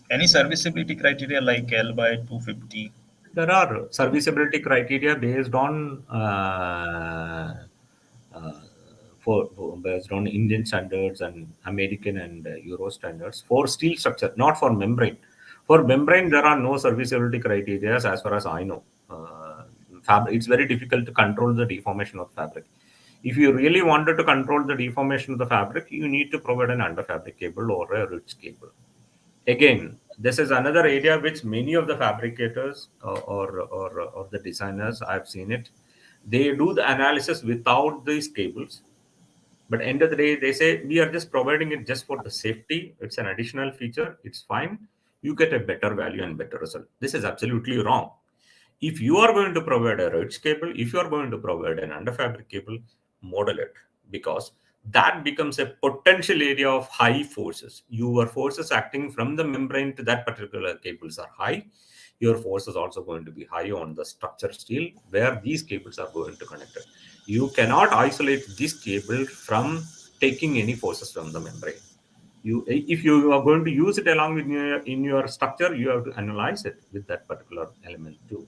Any serviceability criteria like L by 250? There are serviceability criteria based on uh, based on Indian standards and American and Euro standards for steel structure, not for membrane. For membrane, there are no serviceability criteria as far as I know. Fabric, it's very difficult to control the deformation of fabric. If you really wanted to control the deformation of the fabric, you need to provide an underfabric cable or a ridge cable. Again, this is another area which many of the fabricators or the designers, I've seen it, they do the analysis without these cables, but end of the day they say we are just providing it just for the safety, it's an additional feature, it's fine, you get a better value and better result. This is absolutely wrong. If you are going to provide a ridge cable, if you are going to provide an underfabric cable, model it, because that becomes a potential area of high forces. Your forces acting from the membrane to that particular cables are high. Your force is also going to be high on the structure steel where these cables are going to connect it. You cannot isolate this cable from taking any forces from the membrane. If you are going to use it along with in your structure, you have to analyze it with that particular element too.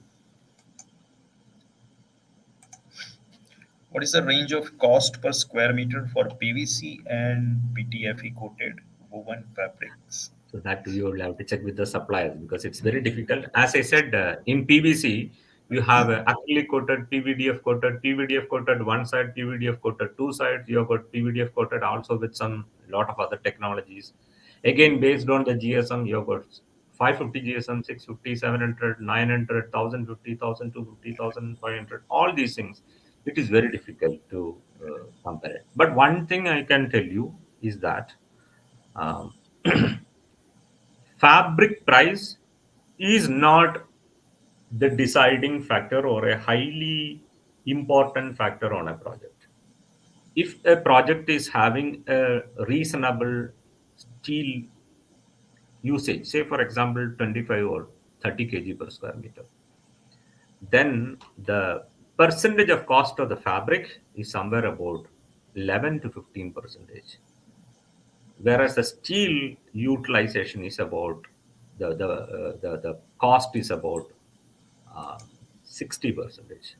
What is the range of cost per square meter for PVC and PTFE coated woven fabrics? So that you will have to check with the suppliers because it's very difficult. As I said, in PVC, you have acrylic coated, PVDF coated one side, PVDF coated two sides. You have got PVDF coated also with some lot of other technologies. Again, based on the GSM, you have got 550 GSM, 650, 700, 900, 1050, 1250, 1500. All these things, it is very difficult to compare it. But one thing I can tell you is that. Um, fabric price is not the deciding factor or a highly important factor on a project. If a project is having a reasonable steel usage, say for example 25 or 30 kg per square meter, then the percentage of cost of the fabric is somewhere about 11 to 15 percentage, whereas the steel utilization is about the cost is about 60 percentage.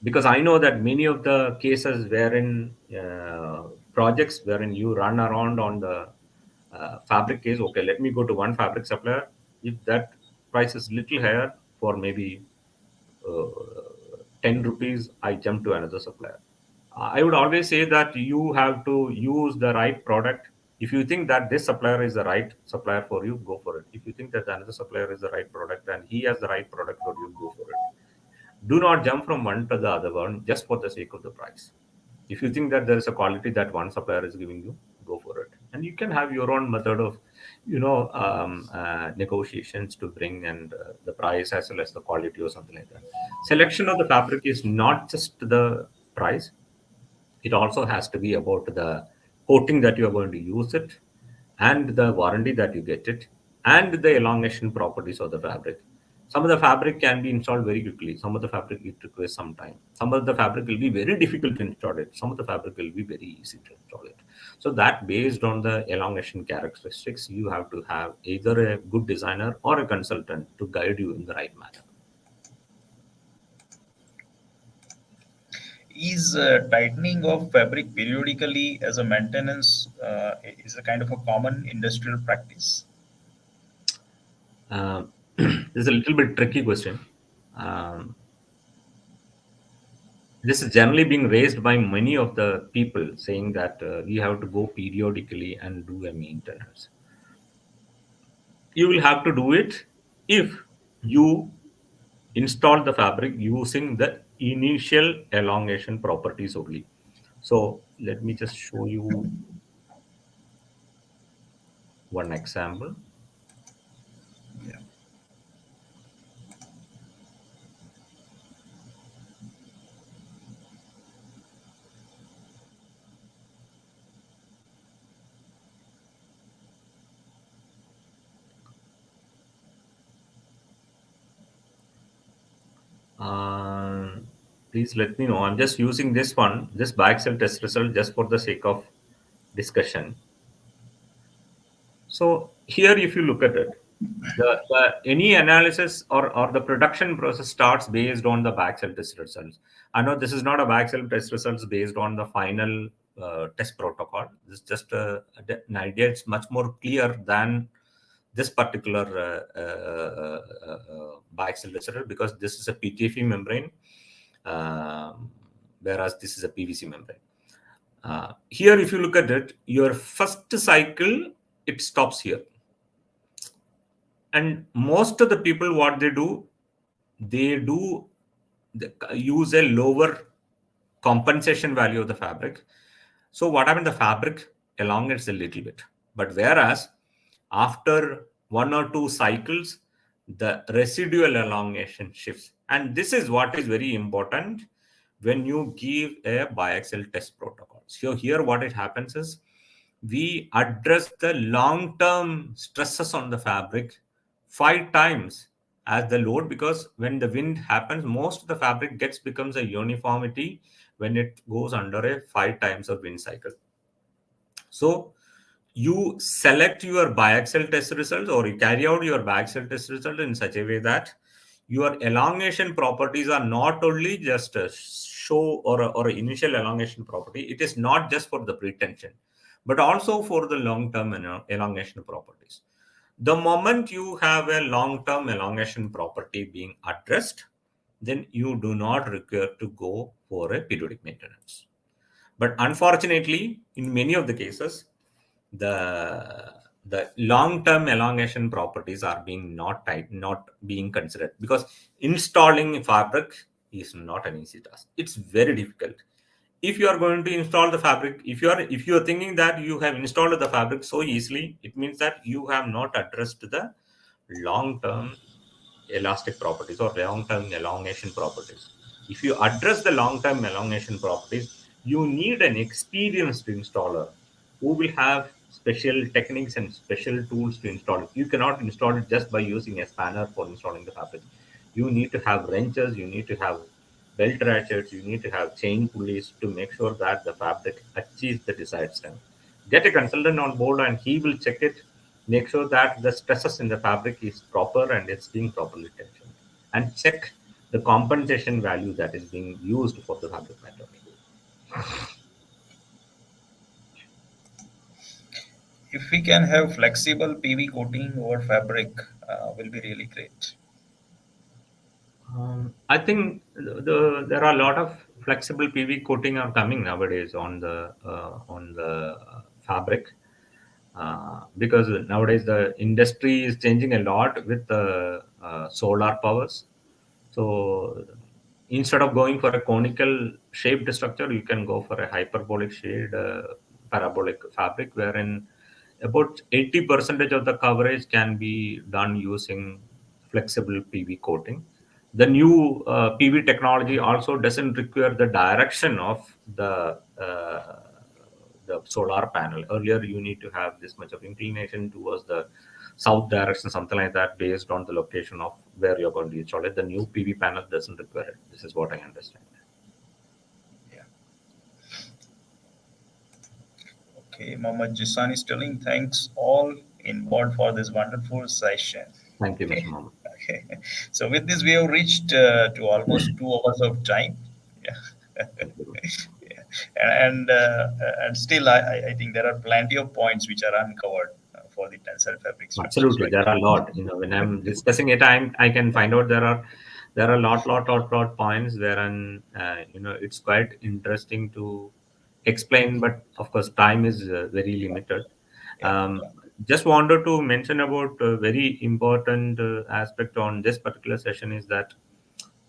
Because I know that many of the cases wherein projects wherein you run around on the fabric case, okay, let me go to one fabric supplier. If that price is little higher for maybe uh, 10 rupees, I jump to another supplier. I would always say that you have to use the right product. If you think that this supplier is the right supplier for you, go for it. If you think that another supplier is the right product and he has the right product for you, go for it. Do not jump from one to the other one just for the sake of the price. If you think that there is a quality that one supplier is giving you, go for it. and you can have your own method of negotiations to bring and the price as well as the quality or something like that. Selection of the fabric is not just the price, it also has to be about the coating that you are going to use it, and the warranty that you get it, and the elongation properties of the fabric. Some of the fabric can be installed very quickly. Some of the fabric it requires some time. Some of the fabric will be very difficult to install it. Some of the fabric will be very easy to install it. So that based on the elongation characteristics, you have to have either a good designer or a consultant to guide you in the right manner. Is tightening of fabric periodically as a maintenance is a kind of a common industrial practice? This is a little bit tricky question. Um, this is generally being raised by many of the people saying that we have to go periodically and do a maintenance. You will have to do it if you install the fabric using the initial elongation properties only. So let me just show you one example. Yeah. Please let me know. I'm just using this one, this biaxial test result, just for the sake of discussion. So here, if you look at it, any analysis or the production process starts based on the backcell test results. I know this is not a backcell test results based on the final test protocol. This is just an idea. It's much more clear than this particular biaxial test result, because this is a PTFE membrane, whereas this is a PVC membrane. Here, if you look at it, your first cycle, it stops here. And most of the people, what they do use a lower compensation value of the fabric. So what happened, the fabric elongates a little bit, but whereas after one or two cycles, the residual elongation shifts. And this is what is very important when you give a biaxial test protocol. So here what it happens is, we address the long term stresses on the fabric 5 times as the load, because when the wind happens, most of the fabric becomes a uniformity when it goes under a 5 times of wind cycle. So you select your biaxial test results, or you carry out your biaxial test result in such a way that your elongation properties are not only just a show or a initial elongation property. It is not just for the pretension, but also for the long-term elongation properties. The moment you have a long-term elongation property being addressed, then you do not require to go for a periodic maintenance. But unfortunately, in many of the cases, the long-term elongation properties are being not being considered, because installing fabric is not an easy task. It's very difficult. If you are going to install the fabric, if you are thinking that you have installed the fabric so easily, it means that you have not addressed the long-term elastic properties or long-term elongation properties. If you address the long-term elongation properties, you need an experienced installer who will have special techniques and special tools to install it. You cannot install it just by using a spanner for installing the fabric. You need to have wrenches, you need to have belt ratchets, you need to have chain pulleys to make sure that the fabric achieves the desired strength. Get a consultant on board and he will check it, make sure that the stresses in the fabric is proper and it's being properly tensioned, and check the compensation value that is being used for the fabric method. If we can have flexible PV coating over fabric, will be really great. I think there are a lot of flexible PV coating are coming nowadays on the fabric, because nowadays the industry is changing a lot with the solar powers. So instead of going for a conical shaped structure, you can go for a hyperbolic shade parabolic fabric, wherein about 80% of the coverage can be done using flexible PV coating. The new PV technology also doesn't require the direction of the solar panel. Earlier, you need to have this much of inclination towards the south direction, something like that, based on the location of where you're going to install it. The new PV panel doesn't require it. This is what I understand. Yeah. Okay, Mohammed Jisan is telling thanks all involved for this wonderful session. Thank you, Mr. Okay. Mohammed. Okay. So with this, we have reached to almost 2 hours of time. Yeah. Thank you. Yeah. And still, I think there are plenty of points which are uncovered for the tensile fabric structures, Absolutely, right? there are a lot. When I'm discussing it, I can find out there are a lot points wherein it's quite interesting to explain, but of course time is very limited. Yeah. Um, Yeah. just wanted to mention about a very important aspect on this particular session is that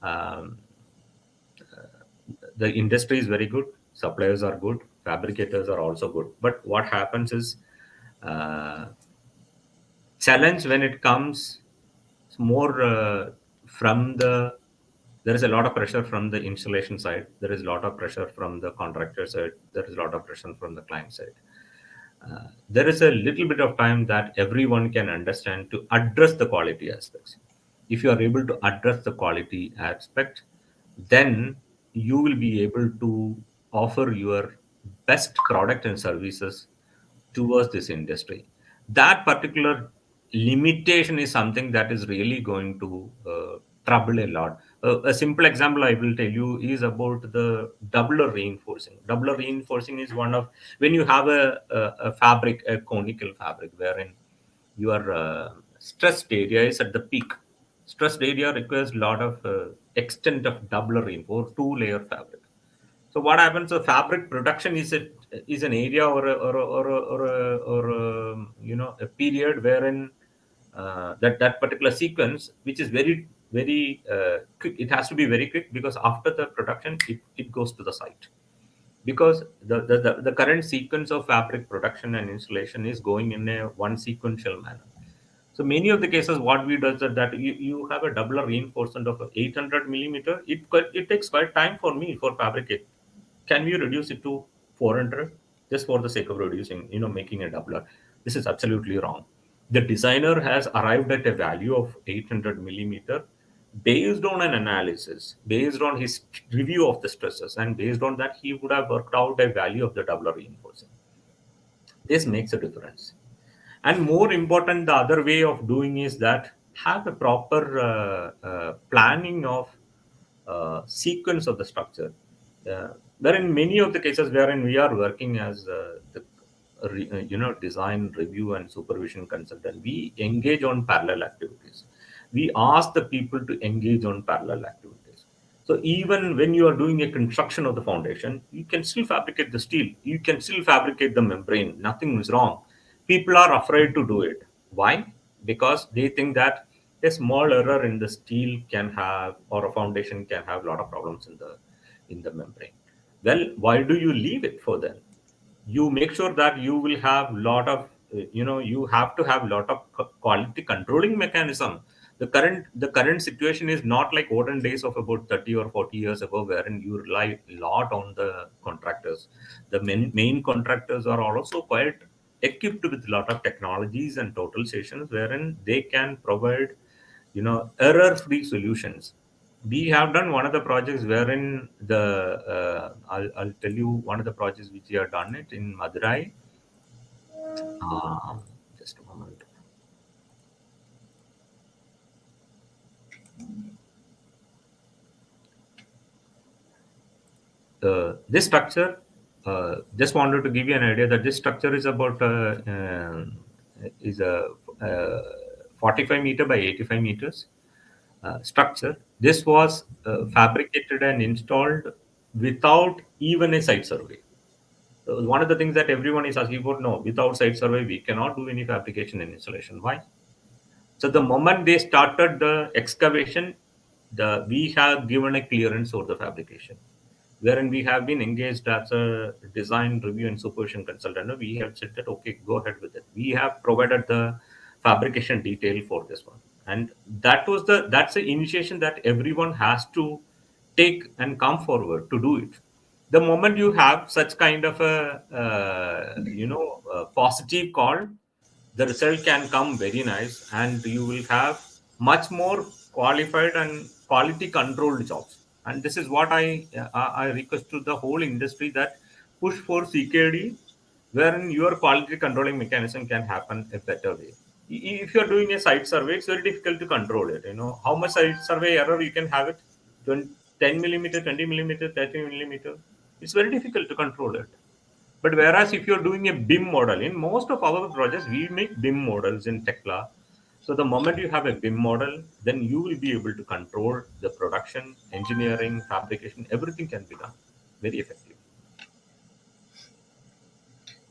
um, the industry is very good, suppliers are good, fabricators are also good. But what happens is uh, challenge when it comes more from the there is a lot of pressure from the installation side, there is a lot of pressure from the contractor side, there is a lot of pressure from the client side. There is a little bit of time that everyone can understand to address the quality aspects. If you are able to address the quality aspect, then you will be able to offer your best product and services towards this industry. That particular limitation is something that is really going to trouble a lot. A simple example I will tell you is about the doubler reinforcing. Doubler reinforcing is one of when you have a fabric, a conical fabric, wherein your stressed area is at the peak. Stressed area requires a lot of extent of doubler reinforced two-layer fabric. So what happens? The fabric production is an area or a period wherein that particular sequence, which is very quick. It has to be very quick because after the production, it goes to the site because the current sequence of fabric production and installation is going in a one sequential manner. So many of the cases, what we do is that you have a double reinforcement of 800 millimeter. It takes quite time for me for fabricate. Can we reduce it to 400 just for the sake of reducing, making a doubler? This is absolutely wrong. The designer has arrived at a value of 800 millimeter based on an analysis, based on his review of the stresses, and based on that, he would have worked out a value of the doubler reinforcing. This makes a difference. And more important, the other way of doing is that have a proper planning of sequence of the structure. Wherein many of the cases wherein we are working as design review and supervision consultant, we engage on parallel activities. We ask the people to engage on parallel activities. So even when you are doing a construction of the foundation, you can still fabricate the steel, you can still fabricate the membrane, nothing is wrong. People are afraid to do it. Why? Because they think that a small error in the steel can have, or a foundation can have a lot of problems in the membrane. Well, why do you leave it for them? You make sure that you will have lot of you have to have lot of quality controlling mechanism. The current situation is not like olden days of about 30 or 40 years ago, wherein you rely a lot on the contractors. The main contractors are also quite equipped with a lot of technologies and total stations wherein they can provide error free solutions. We have done one of the projects wherein I'll tell you one of the projects which we have done it in Madurai. Um, just a moment. This structure, just wanted to give you an idea that this structure is about is a 45 meter by 85 meters structure. This was fabricated and installed without even a site survey. So one of the things that everyone is asking for, no, without site survey, we cannot do any fabrication and installation. Why? So the moment they started the excavation, we have given a clearance for the fabrication. wherein we have been engaged as a design review and supervision consultant. We have said that okay, go ahead with it. We have provided the fabrication detail for this one, and that's the initiation that everyone has to take and come forward to do it. The moment you have such kind of a a positive call, the result can come very nice, and you will have much more qualified and quality controlled jobs. And this is what I request to the whole industry, that push for CKD, wherein your quality controlling mechanism can happen a better way. If you're doing a site survey, it's very difficult to control it. How much site survey error you can have it? 10 millimeter, 20 millimeter, 30 millimeter. It's very difficult to control it. But whereas if you're doing a BIM model, in most of our projects, we make BIM models in Tekla. So the moment you have a BIM model, then you will be able to control the production, engineering, fabrication, everything can be done very effectively.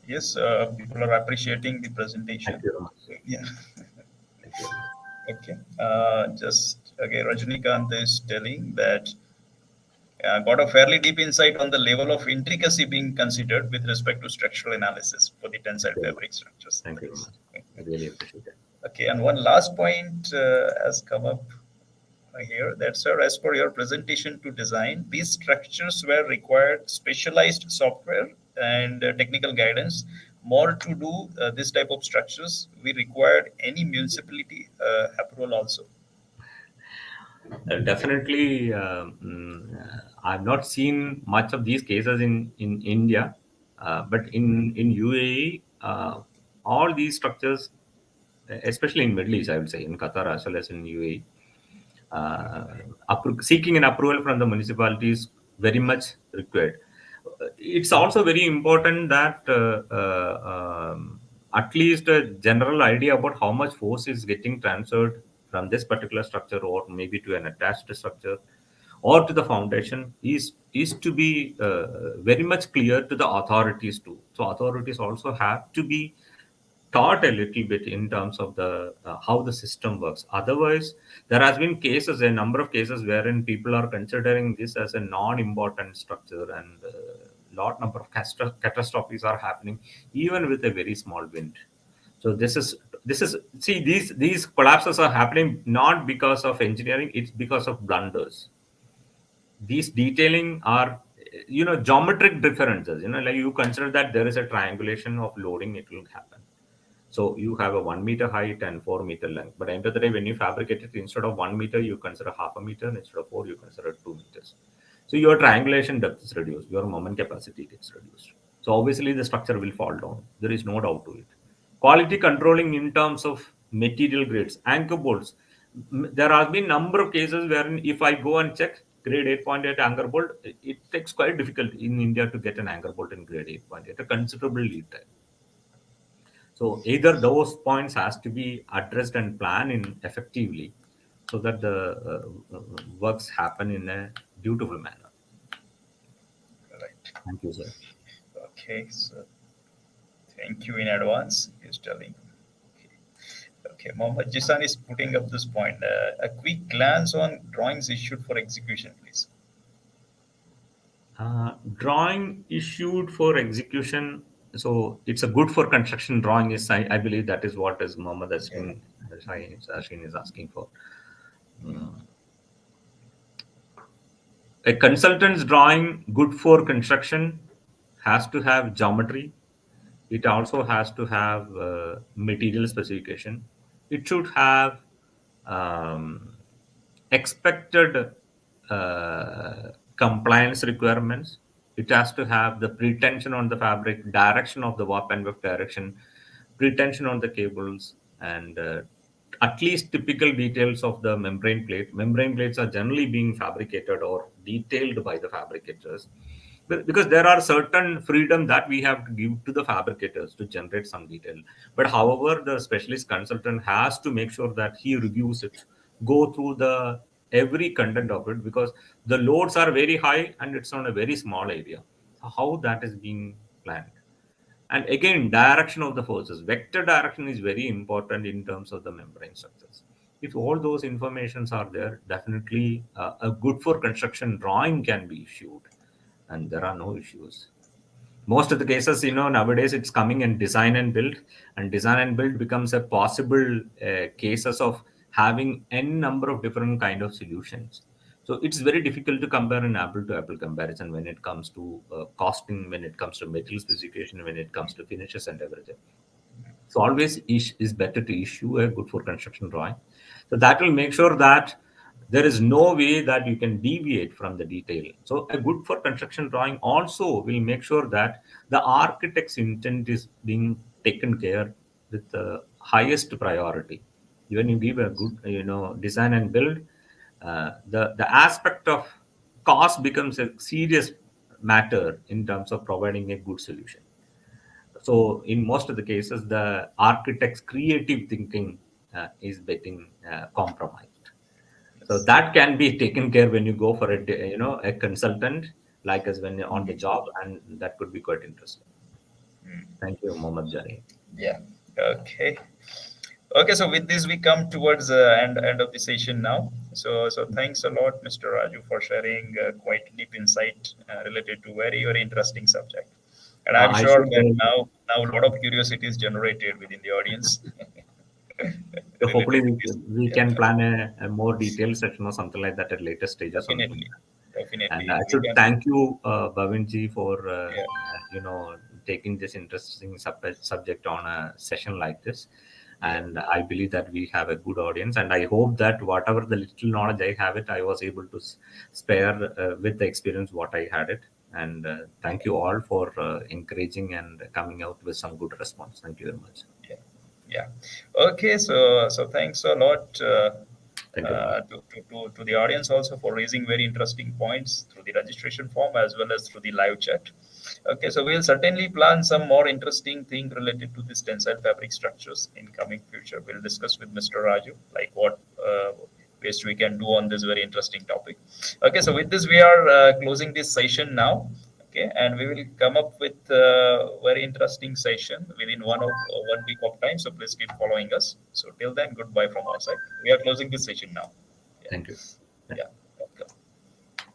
Yes, people are appreciating the Thank presentation. you very much, sir. Yeah. Thank you very much. Okay. Just okay. Rajnikant is telling that got a fairly deep insight on the level of intricacy being considered with respect to structural analysis for the tensile Thank you very much. fabric structures. Thank you very Nice. much. I really appreciate it. Okay, and one last point has come up here, that sir, as per your presentation to design, these structures were required specialized software and technical guidance. More to do this type of structures, we required any municipality approval also. Definitely, I've not seen much of these cases in India, but in UAE, all these structures, especially in Middle East, I would say in Qatar as well as in UAE, seeking an approval from the municipality is very much required. It's also very important that at least a general idea about how much force is getting transferred from this particular structure, or maybe to an attached structure, or to the foundation, is to be very much clear to the authorities too. So authorities also have to be taught a little bit in terms of the how the system works. Otherwise, there has been cases, a number of cases, wherein people are considering this as a non-important structure, and lot number of catastrophes are happening even with a very small wind. So this is see, these collapses are happening not because of engineering; it's because of blunders. These detailing are, geometric differences. Like, you consider that there is a triangulation of loading, it will happen. So you have a 1 meter height and 4 meter length. But end of the day, when you fabricate it, instead of 1 meter, you consider half a meter. Instead of four, you consider 2 meters. So your triangulation depth is reduced. Your moment capacity gets reduced. So obviously the structure will fall down. There is no doubt to it. Quality controlling in terms of material grades, anchor bolts. There have been number of cases wherein if I go and check grade 8.8 anchor bolt, it takes quite difficult in India to get an anchor bolt in grade 8.8, a considerable lead time. So either those points has to be addressed and planned in effectively, so that the works happen in a beautiful manner. Right. Thank you, sir. Okay, so thank you in advance. He's telling. Okay, okay. Mohammed Jisan is putting up this point. A quick glance on drawings issued for execution, please. Drawing issued for execution. So it's a good for construction drawing is, I believe that is what is Mohammed Yeah. Ashin is asking for. Mm. A consultant's drawing good for construction has to have geometry. It also has to have material specification. It should have um, expected compliance requirements. It has to have the pretension on the fabric, direction of the warp and weft direction, pretension on the cables, and at least typical details of the membrane plate. Membrane plates are generally being fabricated or detailed by the fabricators, because there are certain freedom that we have to give to the fabricators to generate some detail. But however, the specialist consultant has to make sure that he reviews it, go through the every content of it, because the loads are very high and it's on a very small area. So how that is being planned. And again, direction of the forces. Vector direction is very important in terms of the membrane structures. If all those informations are there, definitely a good for construction drawing can be issued. and there are no issues. Most of the cases, nowadays it's coming in design and build, and design and build becomes a possible cases of having n number of different kind of solutions. So it's very difficult to compare an apple to apple comparison when it comes to costing, when it comes to material specification, when it comes to finishes and everything. So always is better to issue a good for construction drawing. So that will make sure that there is no way that you can deviate from the detail. So a good for construction drawing also will make sure that the architect's intent is being taken care with the highest priority. When you give a good, design and build, the aspect of cost becomes a serious matter in terms of providing a good solution. So in most of the cases, the architect's creative thinking is getting compromised. So Yes. that can be taken care when you go for a consultant like us when you're on the job, and that could be quite interesting. Thank you, Mohammed Jani. Yeah. Okay. Okay, so with this we come towards the end of the session now. So thanks a lot, Mr. Raju, for sharing quite deep insight related to very interesting subject. And I'm I sure should that now a lot of curiosity is generated within the audience so hopefully related to this. we Yeah, can plan a more detailed session or something like that at later stage or something. definitely, And definitely I we should can. thank you, Bhavinji, for Yeah, taking this interesting subject on a session like this. yeah, And I believe that we have a good audience. And I hope that whatever the little knowledge I have it, I was able to spare with the experience what I had it. And thank you all for encouraging and coming out with some good response. Thank you very much. yeah, yeah. Okay, so thanks a lot. Thank you, Mohammed. To the audience also for raising very interesting points through the registration form as well as through the live chat. Okay, so we'll certainly plan some more interesting thing related to this tensile fabric structures in coming future. We'll discuss with Mr. Raju like what best we can do on this very interesting topic. Okay, so with this we are closing this session now. Okay, and we will come up with a very interesting session within 1 week of time. So please keep following us. So till then, goodbye from our side. We are closing this session now. Yeah, Thank you. Yeah. yeah.